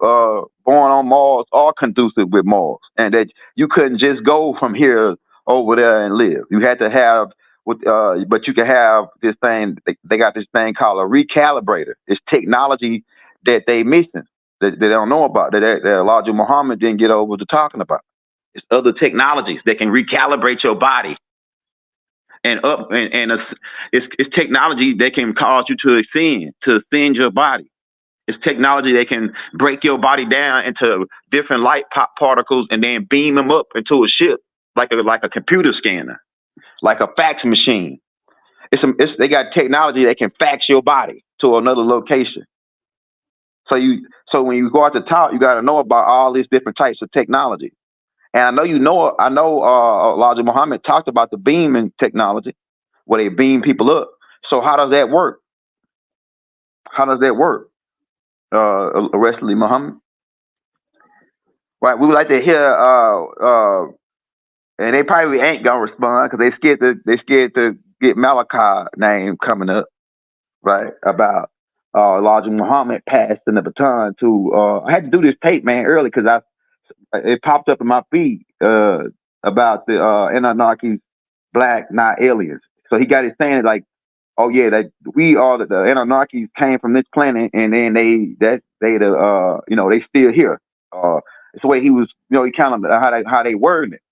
born on Mars are conducive with Mars, and that you couldn't just go from here over there and live. You had to have, but you can have this thing. They got this thing called a recalibrator. It's technology that they missing that they don't know about. That Elijah Muhammad didn't get over to talking about. It's other technologies that can recalibrate your body and it's technology that can cause you to ascend your body. It's technology that can break your body down into different light particles and then beam them up into a ship like a computer scanner, like a fax machine. They got technology that can fax your body to another location. So when you go out to talk, you got to know about all these different types of technology. And I know Elijah Muhammad talked about the beaming technology, where they beam people up. So how does that work? How does that work, Wesley Muhammad? Right, we would like to hear, and they probably ain't gonna respond because they scared to get Malachi name coming up, right? About Elijah Muhammad passing the baton to. I had to do this tape, man, early because it popped up in my feed about the Anunnaki black, not aliens. So he got it saying like, oh yeah, that we are the Anunnaki came from this planet, and then they still here. It's the way he was, he kind of how they worded it.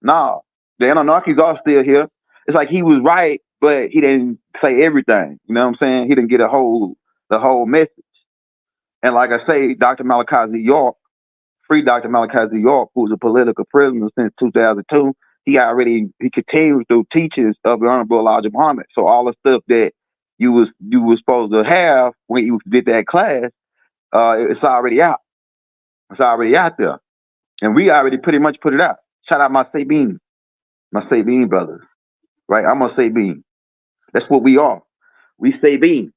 No, the Anunnakis are still here. It's like he was right, but he didn't say everything. You know what I'm saying? He didn't get the whole message. And like I say, Dr. Malachi Z. York, free Dr. Malachi Z. York, who's a political prisoner since 2002. He continues through teachings of the Honorable Elijah Muhammad. So all the stuff that you was supposed to have when you did that class, it's already out. It's already out there, and we already pretty much put it out. Shout out my Sabine brothers, right? I'm a Sabine. That's what we are. We Sabines.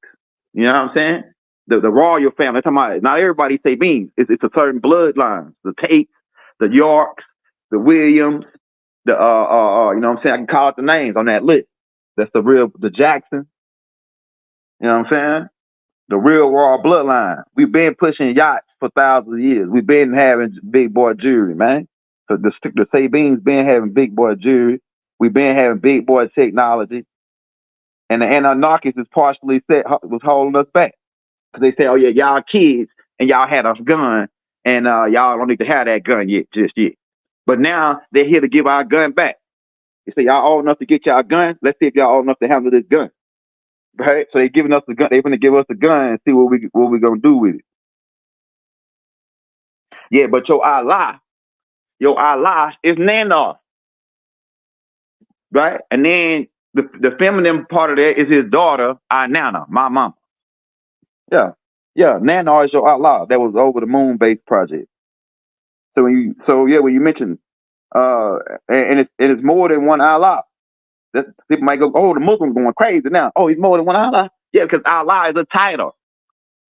You know what I'm saying? The royal family. I'm talking about, not everybody Sabines. It's a certain bloodlines. The Tates, the Yorks, the Williams, the you know what I'm saying? I can call out the names on that list. That's the Jackson. You know what I'm saying? The real Royal Bloodline. We've been pushing yachts for thousands of years. We've been having big boy jewelry, man. So the Sabines been having big boy jewelry. We've been having big boy technology. And the Anunnakis is partially was holding us back. Because they say, oh yeah, y'all kids and y'all had a gun and y'all don't need to have that gun just yet. But now they're here to give our gun back. They say, y'all old enough to get y'all gun? Let's see if y'all old enough to handle this gun. Right? So they're giving us the gun. They're going to give us the gun and see what we're going to do with it. Yeah, but your Allah is Nanar. Right? And then the feminine part of that is his daughter, Inanna, my mama. Yeah. Yeah, Nanar is your Allah. That was over the moon base project. So when you mentioned and it's more than one Allah. People might go, oh, the Muslim going crazy now. Oh, he's more than one Allah. Yeah, because Allah is a title.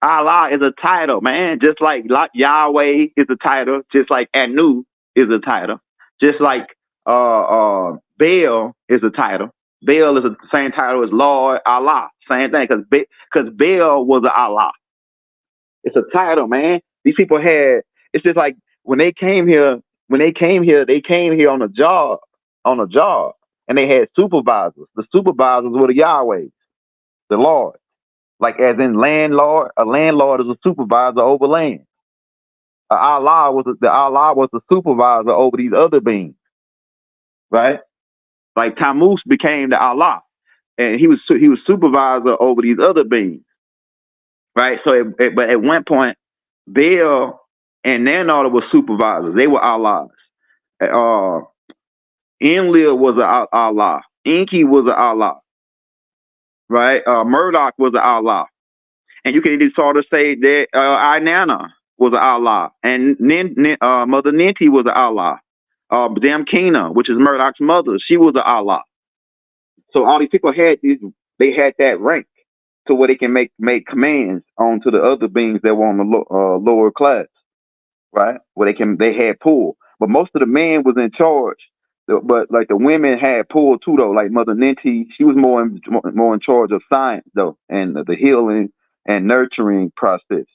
Allah is a title, man. Just like Yahweh is a title, just like Anu is a title, just like Baal is a title. Baal is the same title as Lord Allah. Same thing, because Baal was an Allah. It's a title, man. These people it's just like when they came here, they came here on a job, and they had supervisors. The supervisors were the Yahweh, the Lord. Like as in landlord, a landlord is a supervisor over land. Allah was the supervisor over these other beings, right? Like Tammuz became the Allah, and he was supervisor over these other beings, right? So, but at one point, Baal and Nanar were supervisors. They were Allahs. Enlil was an Allah. Enki was an Allah, right? Murdoch was an Allah. And you can even sort of say that Inanna was an Allah. And Mother Ninti was an Allah. Damkina, which is Murdoch's mother, she was an Allah. So all these people had that rank to where they can make commands onto the other beings that were on the lower class, right? Where they had pull. But most of the men was in charge. But like the women had pull too though. Like Mother Ninty, she was more in charge of science though, and the healing and nurturing process.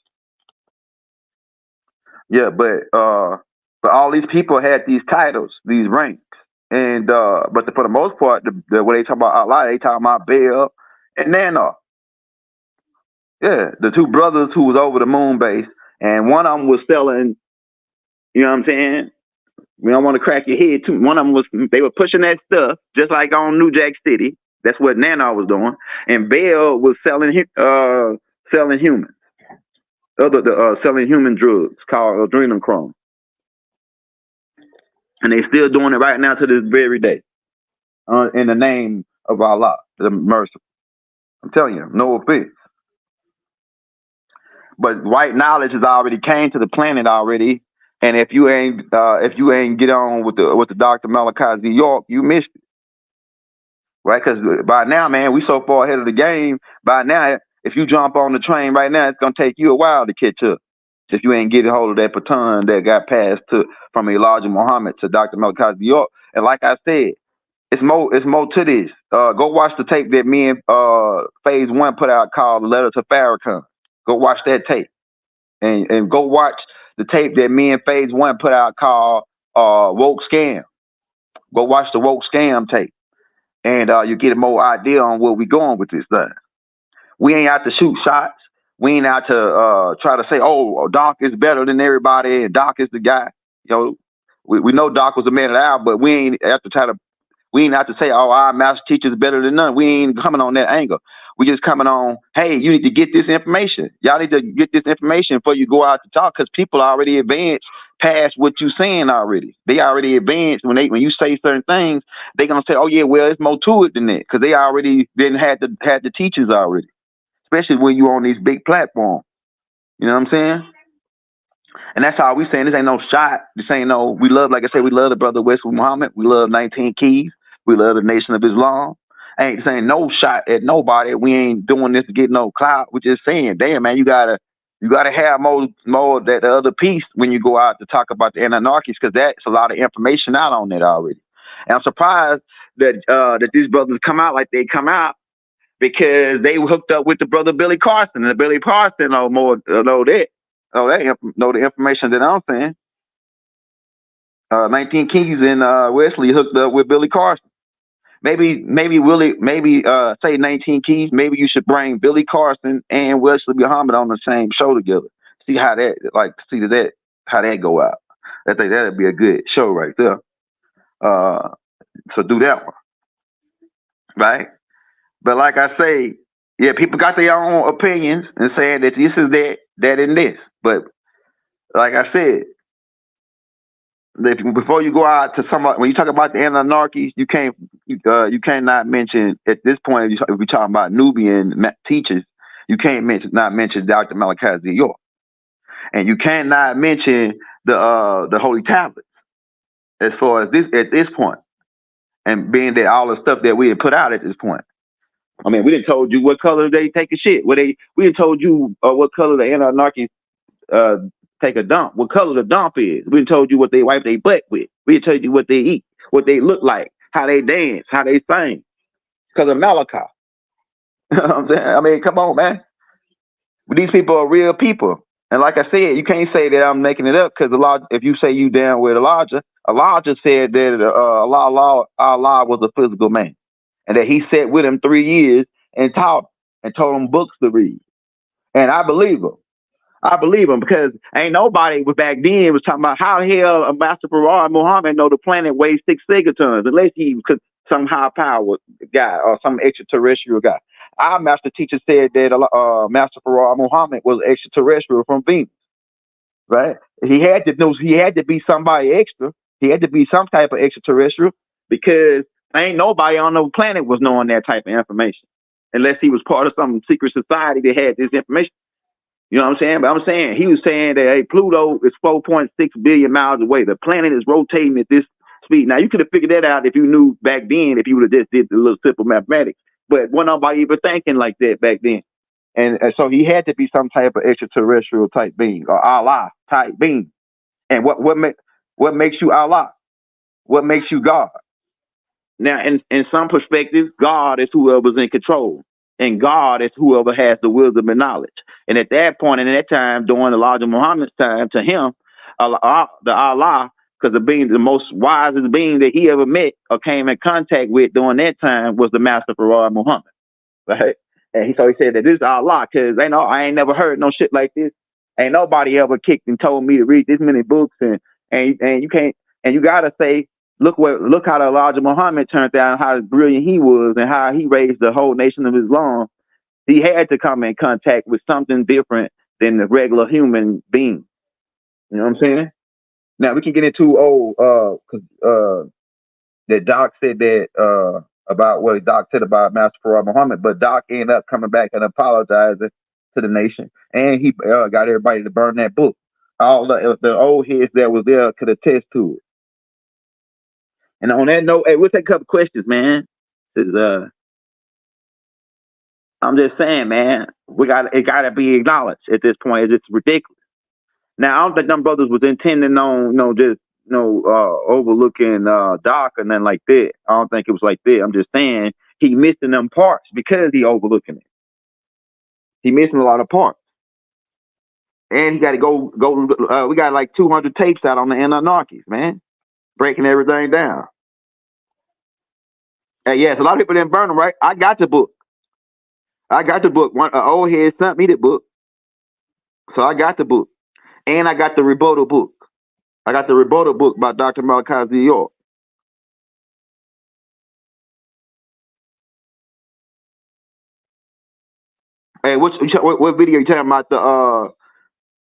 Yeah, but all these people had these titles, these ranks, and for the most part, when they talk about Allah, they talking about Baal and Nana. Yeah, the two brothers who was over the moon base, and one of them was selling. You know what I'm saying? We don't want to crack your head too. One of them was they were pushing that stuff just like on New Jack City. That's what Nana was doing, and Baal was selling humans, selling human drugs called adrenochrome, and they still doing it right now to this very day, in the name of Allah, the merciful. I'm telling you, no offense. But white knowledge has already came to the planet already, and if you ain't get on with the Dr. Malachi Z. York, you missed it, right? Because by now, man, we so far ahead of the game. By now, if you jump on the train right now, it's gonna take you a while to catch up. If you ain't getting hold of that baton that got passed from Elijah Muhammad to Dr. Malachi Z. York, and like I said, it's more to this. Go watch the tape that me and Phase One put out called "The Letter to Farrakhan." Go watch that tape. And go watch the tape that me and Phase One put out called Woke Scam. Go watch the Woke Scam tape. And you get a more idea on where we going with this thing. We ain't out to shoot shots. We ain't out to try to say, oh, Doc is better than everybody and Doc is the guy. You know, we know Doc was a man of the hour, but we ain't have to try to we ain't have to say, oh, our master teacher is better than none. We ain't coming on that angle. We just coming on, hey, you need to get this information. Y'all need to get this information before you go out to talk, because people already advanced past what you saying already. They already advanced when you say certain things. They gonna say, oh yeah, well, it's more to it than that, because they already had the teachers already. Especially when you on these big platforms. You know what I'm saying? And that's how we saying this ain't no shot. This ain't no, we love, like I said, we love the brother Wesley Muhammad. We love 19 Keys. We love the Nation of Islam. Ain't saying no shot at nobody. We ain't doing this to get no clout. We're just saying, damn, man, you gotta have more that the other piece when you go out to talk about the Anunnakis, because that's a lot of information out on it already. And I'm surprised that these brothers come out like they come out, because they were hooked up with the brother Billy Carson, and Billy Carson know the information that I'm saying. 19 Keys and Wesley hooked up with Billy Carson. Maybe say 19 Keys. Maybe you should bring Billy Carson and Wesley Muhammad on the same show together. See how that go out. I think that'd be a good show right there. So do that one, right? But like I say, yeah, people got their own opinions and saying that this is that, and this. But like I said, before you go out to when you talk about the Anunnakis, you cannot mention at this point, if we're talking about Nubian teachers, you can't not mention Dr. Malachi Z. York, and you cannot mention the Holy Tablets as far as this at this point, and being that all the stuff that we had put out at this point. I mean, we didn't told you what color they take a shit. We didn't told you what color the Anunnakis take a dump, what color the dump is. We didn't told you what they wipe their butt with. We didn't told you what they eat, what they look like, how they dance, how they sing. Because of Malachi. You know what I'm saying? I mean, come on, man. These people are real people. And like I said, you can't say that I'm making it up, because if you say you down with Elijah said that Allah was a physical man, and that he sat with him 3 years and taught and told him books to read. And I believe him because ain't nobody back then was talking about how the hell a Master Farad Muhammad know the planet weighs 6 gigatons, unless he was some high power guy or some extraterrestrial guy. Our master teacher said that Master Farad Muhammad was extraterrestrial from Venus, right? He had to be somebody extra. He had to be some type of extraterrestrial, because ain't nobody on the planet was knowing that type of information, unless he was part of some secret society that had this information. You know what I'm saying? But I'm saying, he was saying that, hey, Pluto is 4.6 billion miles away. The planet is rotating at this speed. Now, you could have figured that out if you knew back then, if you would have just did the little simple mathematics. But wasn't nobody even thinking like that back then. And so he had to be some type of extraterrestrial type being, or Allah type being. And what makes you Allah? What makes you God? Now, in some perspectives, God is whoever's in control, and God is whoever has the wisdom and knowledge. And at that point, in that time, during Elijah Muhammad's time, to him, the Allah, because the most wisest being that he ever met or came in contact with during that time was the Master Royal Muhammad, right? And so he said that this is Allah, because I ain't never heard no shit like this. Ain't nobody ever kicked and told me to read this many books, and you can't, and you gotta say, look how the Elijah Muhammad turned out, how brilliant he was, and how he raised the whole nation of Islam. He had to come in contact with something different than the regular human being. You know what I'm saying? Now we can get into that Doc said that about what Doc said about Master Farah Muhammad, but Doc ended up coming back and apologizing to the nation, and he got everybody to burn that book. All the old heads that was there could attest to it. And on that note, hey, we'll take a couple questions, man. I'm just saying, man, it gotta be acknowledged at this point. It's ridiculous. Now, I don't think them brothers was intending on, overlooking Doc or nothing like that. I don't think it was like that. I'm just saying he missing them parts because he overlooking it. He missing a lot of parts. And he got to go. We got like 200 tapes out on the Anunnakis, man, breaking everything down. Yes, a lot of people didn't burn them, right? I got the book. One old head sent me the book, so I got the book, and I got the rebuttal book. I got the rebuttal book by Dr. Malachi Z. York. Hey, what video you talking about?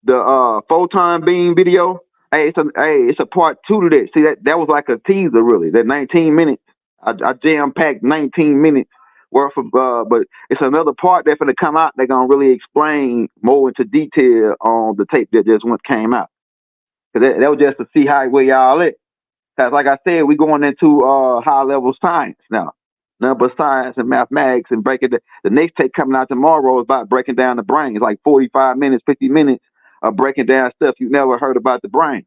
The photon beam video? Hey, it's a part 2 to that. See, that was like a teaser, really. That 19 minutes. I jam packed 19 minutes worth of, but it's another part that's gonna come out. They're gonna really explain more into detail on the tape that just came out. Cause that was just to see where y'all at. Cause like I said, we going into high level science now. Number science and mathematics, and breaking the next tape coming out tomorrow is about breaking down the brain. It's like 45 minutes, 50 minutes of breaking down stuff you never heard about the brain.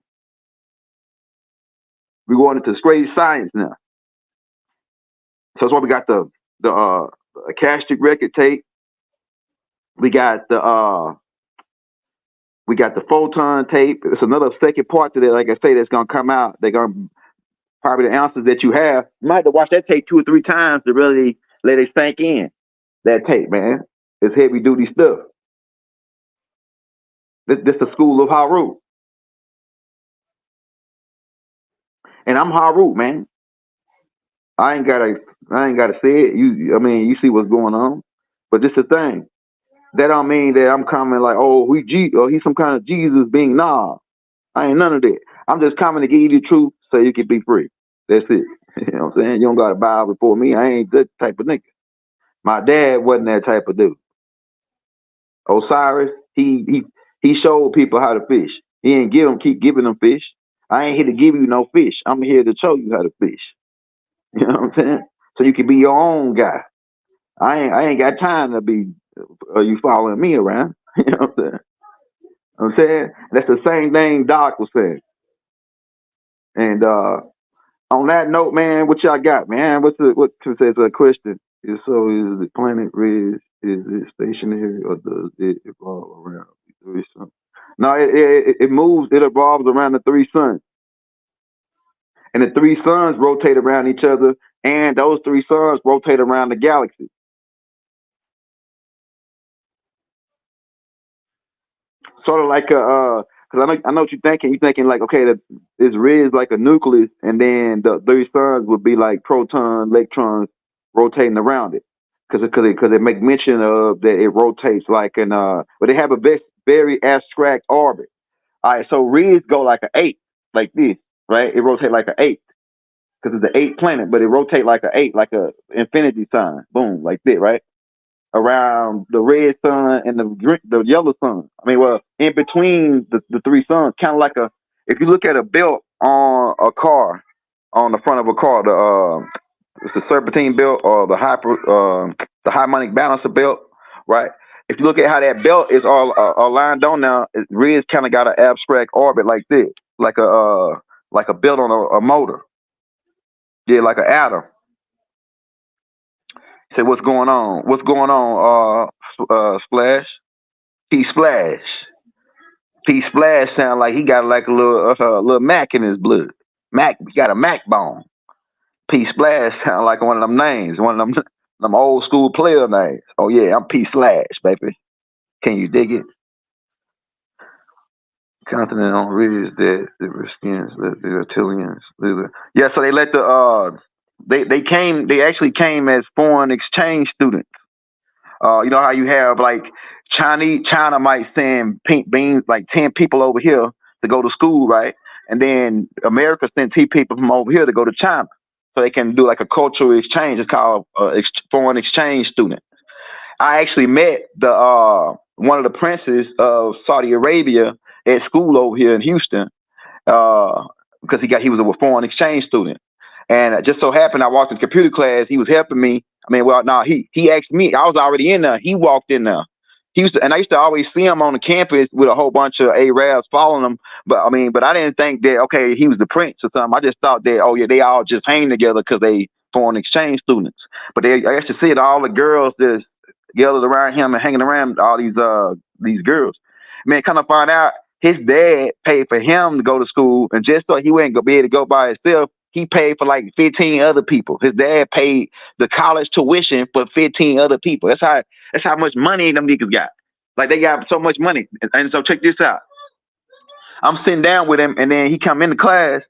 We're going into straight science now. So that's why we got the Akashic record tape. We got the photon tape. It's another second part to that. Like I say, that's gonna come out. They're gonna probably the answers that you have. You might have to watch that tape 2 or 3 times to really let it sink in. That tape, man, it's heavy duty stuff. This the school of Harut, and I'm Harut, man. I ain't gotta say it. You see what's going on, but this is the thing. That don't mean that I'm coming like, oh, he's some kind of Jesus being. Nah, I ain't none of that. I'm just coming to give you the truth so you can be free. That's it. You know what I'm saying? You don't gotta bow before me. I ain't that type of nigga. My dad wasn't that type of dude. Osiris, he showed people how to fish. He ain't keep giving them fish. I ain't here to give you no fish. I'm here to show you how to fish. You know what I'm saying? So you can be your own guy. I ain't got time to be you following me around. You know what I'm saying? That's the same thing Doc was saying. And on that note, man, what y'all got, man? What says a question? Is the planet red? Is it stationary or does it evolve around the 3 suns? No, it moves. It evolves around the 3 suns, and the 3 suns rotate around each other, and those 3 suns rotate around the galaxy. Sort of like because I know what you're thinking. You're thinking like, okay, this red is like a nucleus, and then the 3 suns would be like protons, electrons rotating around it. Because it make mention of that it rotates like but they have a very abstract orbit. All right, so reds go like an 8, like this, right? It rotates like an 8 because it's the 8th planet, but it rotates like an 8, like a infinity sign, boom, like that, right? Around the red sun and the yellow sun. I mean, well, in between the 3 suns, kind of like if you look at a belt on a car, on the front of a car, it's the serpentine belt or the harmonic balancer belt, right? If you look at how that belt is all lined on now, red's kind of got an abstract orbit like this, like a belt on a motor. Yeah, like an adder. He said, "What's going on? What's going on? Splash. P Splash. P Splash sound like he got like a little Mac in his blood. Mac, he got a Mac bone. P Splash sound like one of them names, one of them old school player names. Oh yeah, I'm P Slash, baby. Can you dig it? Continent on ridge that the skins, the reptilians. Yeah, so they let the they actually came as foreign exchange students. You know how you have like China might send pink beans, like 10 people over here to go to school, right? And then America sent 10 people from over here to go to China. So they can do like a cultural exchange. It's called foreign exchange student. I actually met the one of the princes of Saudi Arabia at school over here in Houston, because he was a foreign exchange student. And it just so happened I walked in computer class. He was helping me. I mean, well, no, he asked me. I was already in there. He walked in there. And I used to always see him on the campus with a whole bunch of Arabs following him. But I didn't think that, okay, he was the prince or something. I just thought that, oh yeah, they all just hang together because they foreign exchange students. But I actually see it, all the girls just gathered around him and hanging around all these girls. Man, kind of find out his dad paid for him to go to school, and just so he wouldn't be able to go by himself, he paid for like 15 other people. His dad paid the college tuition for 15 other people. That's how much money them niggas got. Like, they got so much money. And so check this out. I'm sitting down with him, and then he come into class,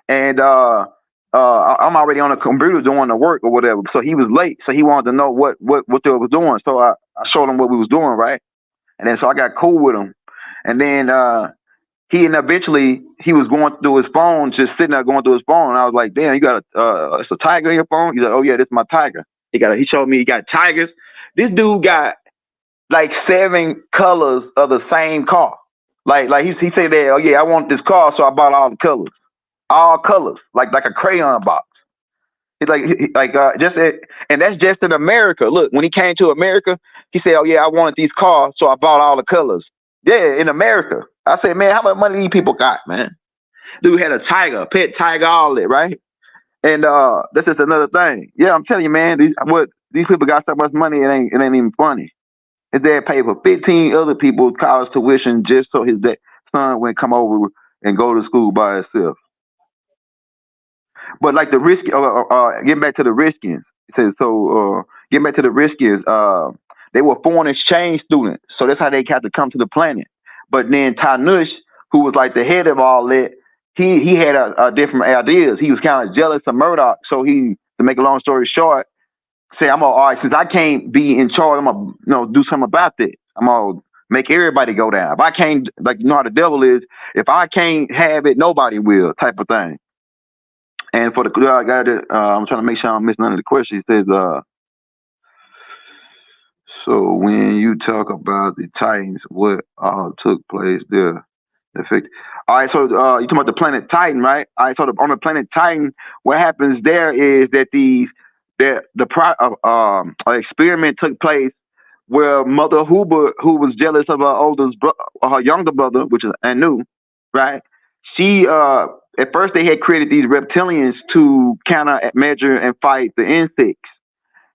and I'm already on the computer doing the work or whatever. So he was late. So he wanted to know what they was doing. So I showed him what we was doing, right? And then so I got cool with him. And then eventually he was going through his phone, just sitting there going through his phone. And I was like, damn, you got it's a tiger in your phone? He's like, oh yeah, this is my tiger. He showed me he got tigers. This dude got like 7 colors of the same car. Like he said that, oh yeah, I want this car, so I bought all the colors. All colors, like a crayon box. It's and that's just in America. Look, when he came to America, he said, oh yeah, I wanted these cars, so I bought all the colors. Yeah, in America. I said, man, how much money these people got, man? Dude had a tiger, pet tiger, all that, right? And that's just another thing. Yeah, I'm telling you, man, these people got so much money, it ain't even funny. His dad paid for 15 other people's college tuition just so his son wouldn't come over and go to school by himself. But like the risk, getting back to the riskians, it says, so getting back to the riskians, they were foreign exchange students, so that's how they had to come to the planet. But then Tanush, who was like the head of all that, he had a different ideas. He was kind of jealous of Murdoch, so to make a long story short, say, all right, since I can't be in charge, I'm gonna do something about this. I'm gonna make everybody go down. If I can't, like, you know how the devil is, if I can't have it, nobody will, type of thing. And for the I'm trying to make sure I don't miss none of the questions. He says, so when you talk about the Titans, what took place there? Effect. All right, so you talking about the planet Titan, right? All right, so on the planet Titan, what happens there is that an experiment took place where Mother Huber, who was jealous of her younger brother, which is Anu, right? She at first they had created these reptilians to counter, measure, and fight the insects.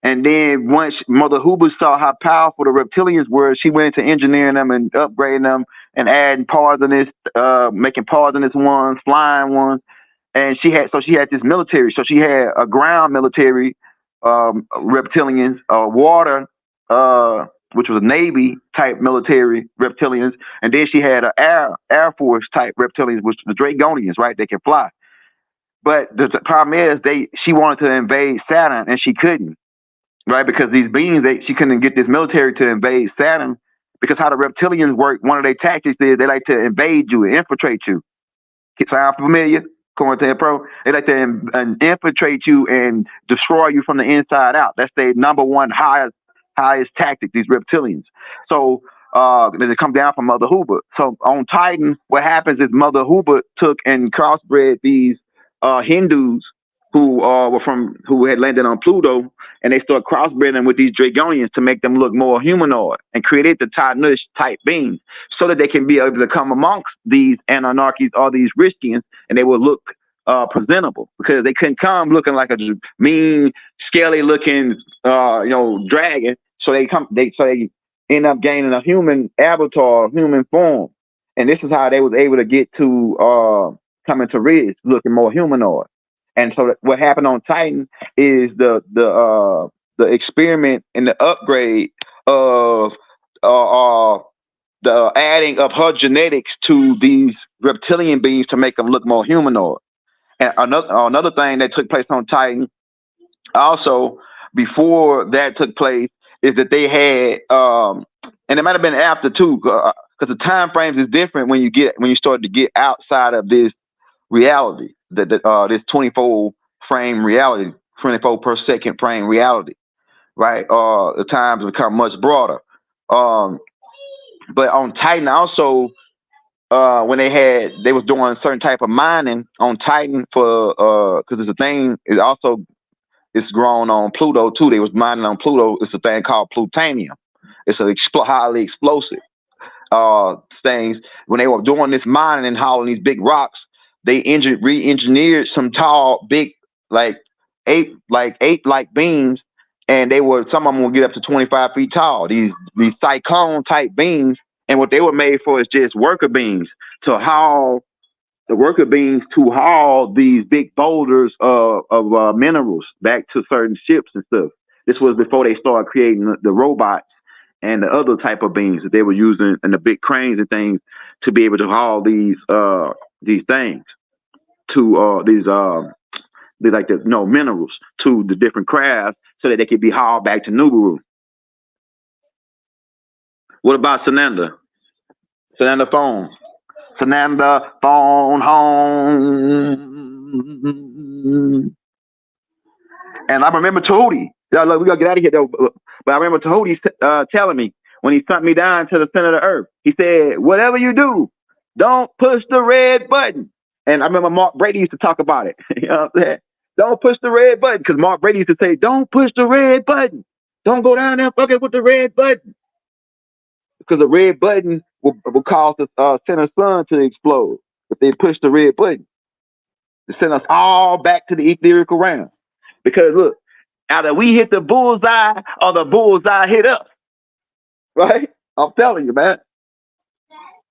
And then once Mother Huber saw how powerful the reptilians were, she went into engineering them and upgrading them and adding poisonous, making poisonous ones, flying ones. And she had this military. So she had a ground military, reptilians, water, which was a Navy type military reptilians, and then she had an Air Force type reptilians, which the Dragonians, right? They can fly. But the problem is she wanted to invade Saturn and she couldn't, right? Because these beings, she couldn't get this military to invade Saturn, because how the reptilians work, one of their tactics is they like to invade you and infiltrate you. Sound familiar? Quarantine Pro. They like to infiltrate you and destroy you from the inside out. That's their number one highest tactic, these reptilians. So they come down from Mother Huber. So on Titan, what happens is Mother Huber took and crossbred these Hindus who had landed on Pluto, and they start crossbreeding with these Dragonians to make them look more humanoid and create the Tanush type beings, so that they can be able to come amongst these Anunnakis or these Riskians, and they will look presentable, because they couldn't come looking like a mean, scaly looking dragon. So they end up gaining a human avatar, human form, and this is how they was able to get to coming to Riz looking more humanoid. And so what happened on Titan is the experiment and the upgrade of the adding of her genetics to these reptilian beings to make them look more humanoid. And another thing that took place on Titan, also before that took place, is that they had, and it might have been after too, because the time frames is different when you start to get outside of this reality, this 24 frame reality, 24 per second frame reality, right? The times become much broader. But on Titan also, when they was doing certain type of mining on Titan for because it's a thing. It's grown on Pluto too. They was mining on Pluto. It's a thing called plutonium. It's a highly explosive things. When they were doing this mining and hauling these big rocks, they re-engineered some tall, big, like eight beams, and some of them will get up to 25 feet tall. These cyclone type beams, and what they were made for is just worker beams to haul these big boulders of minerals back to certain ships and stuff. This was before they started creating the robots and the other type of beams that they were using, and the big cranes and things to be able to haul these things to minerals to the different crafts so that they could be hauled back to Nubaru. What about Sananda? Sananda phone. Sananda phone home. And I remember Tahuti. We gotta get out of here though. But I remember Tahuti telling me when he sent me down to the center of the earth, he said, "Whatever you do, don't push the red button." And I remember Mark Brady used to talk about it. You know what I'm saying? Don't push the red button, because Mark Brady used to say, "Don't push the red button. Don't go down there fucking with the red button." Because the red button will cause the center sun to explode if they push the red button to send us all back to the etherical realm. Because look, either we hit the bullseye or the bullseye hit us. Right? I'm telling you, man.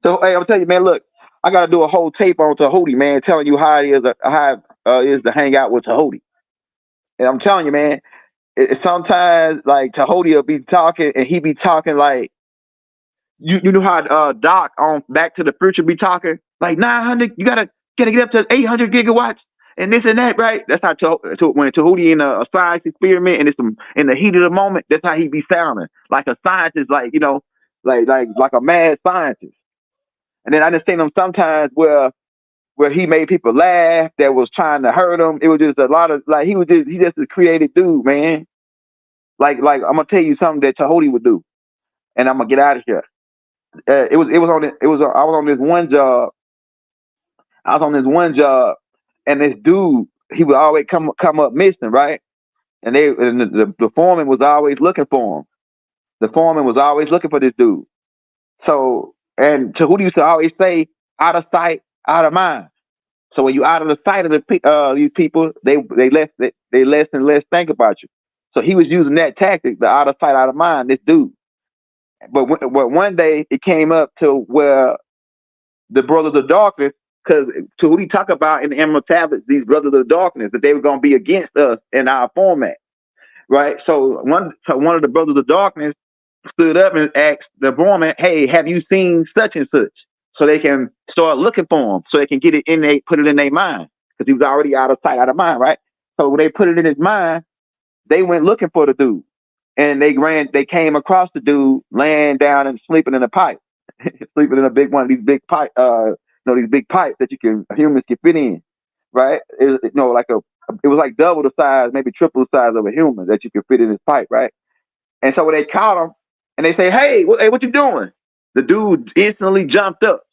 So hey, I'm telling you, man, look, I gotta do a whole tape on Tahuti, man, telling you how it is to hang out with Tahuti. And I'm telling you, man, sometimes like Tahuti will be talking and he be talking like you know how Doc on Back to the Future be talking like 900, you gotta get up to 800 gigawatts and this and that, right? That's how when Tahuti in a science experiment and it's in the heat of the moment, that's how he be sounding like a scientist, like like a mad scientist. And then I just seen him sometimes where he made people laugh that was trying to hurt him. It was just a lot of like he just a creative dude, man. Like I'm gonna tell you something that Tahuti would do, and I'm gonna get out of here. I was on this one job. And this dude, he would always come up missing, right? And the foreman was always looking for him. The foreman was always looking for this dude. So, and Tahuti used to always say, "Out of sight, out of mind." So when you out of the sight of these people, they less and less think about you. So he was using that tactic, the out of sight, out of mind. This dude. But one day it came up to where the brothers of darkness, because to who he talk about in the Emerald Tablets, these brothers of darkness, that they were going to be against us in our format, right? So one of the brothers of darkness stood up and asked the foreman, "Hey, have you seen such and such?" So they can start looking for him, so they can put it in their mind, because he was already out of sight, out of mind, right? So when they put it in his mind, they went looking for the dude, and they came across the dude laying down and sleeping in a pipe, sleeping in a big one of these big pipe, these big pipes that humans can fit in, right? It was like double the size, maybe triple the size of a human that you could fit in this pipe, right? And so when they caught him and they say, "Hey, what you doing?" The dude instantly jumped up,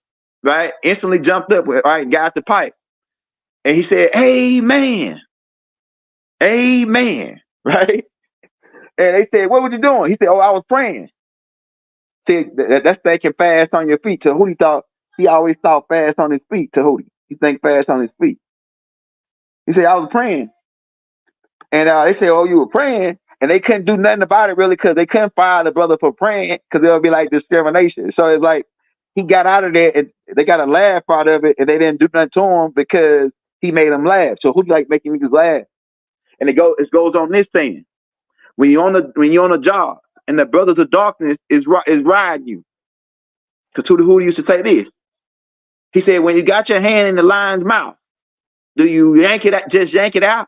right? Right, got the pipe. And he said, "Amen. Amen." Right? And they said, "What were you doing?" He said, "Oh, I was praying." See, that's thinking fast on your feet. Tahuti he always thought fast on his feet, Tahuti. He think fast on his feet. He said, I was praying. And they said, oh, you were praying? And they couldn't do nothing about it really because they couldn't fire the brother for praying because it would be like discrimination. So it's like he got out of there and they got a laugh out of it and they didn't do nothing to him because he made them laugh. So who's like making niggas laugh? And it goes on this thing. When you're on a job and the brothers of darkness is riding you. Because who used to say this? He said, when you got your hand in the lion's mouth, do you yank it out?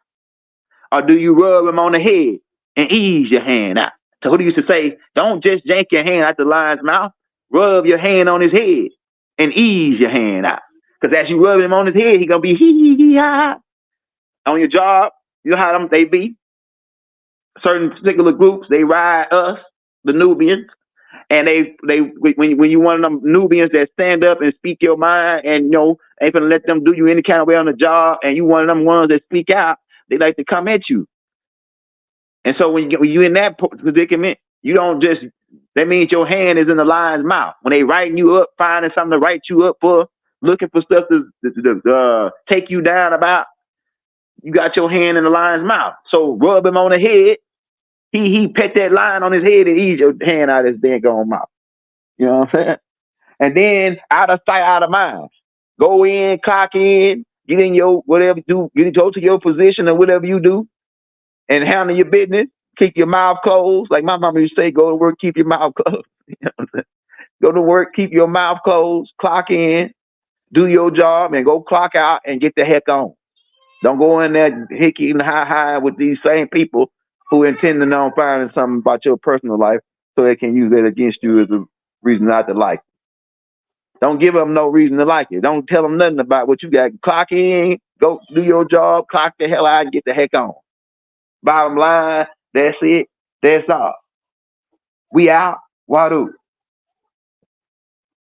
Or do you rub him on the head and ease your hand out? So who used to say, don't just yank your hand out the lion's mouth, rub your hand on his head and ease your hand out. Because as you rub him on his head, he gonna be hee-hee-hee-ha. On your job, you know how they be. Certain particular groups, they ride us, the Nubians, and when you one of them Nubians that stand up and speak your mind and ain't gonna let them do you any kind of way on the job, and you one of them ones that speak out, they like to come at you. And so when you in that predicament, you don't just, that means your hand is in the lion's mouth. When they writing you up, finding something to write you up for, looking for stuff to take you down about, you got your hand in the lion's mouth. So rub him on the head. He pet that lion on his head and ease your hand out of his daggone mouth. You know what I'm saying? And then out of sight, out of mind. Go in, clock in, get in your whatever you do, go to your position or whatever you do, and handle your business. Keep your mouth closed. Like my mama used to say, go to work, keep your mouth closed. You know what I'm saying? Go to work, keep your mouth closed, clock in, do your job, and go clock out and get the heck on. Don't go in there hickey and high with these same people who intending on finding something about your personal life so they can use it against you as a reason not to like it. Don't give them no reason to like it. Don't tell them nothing about what you got. Clock in, go do your job, clock the hell out and get the heck on. Bottom line, that's it. That's all. We out. Wadu.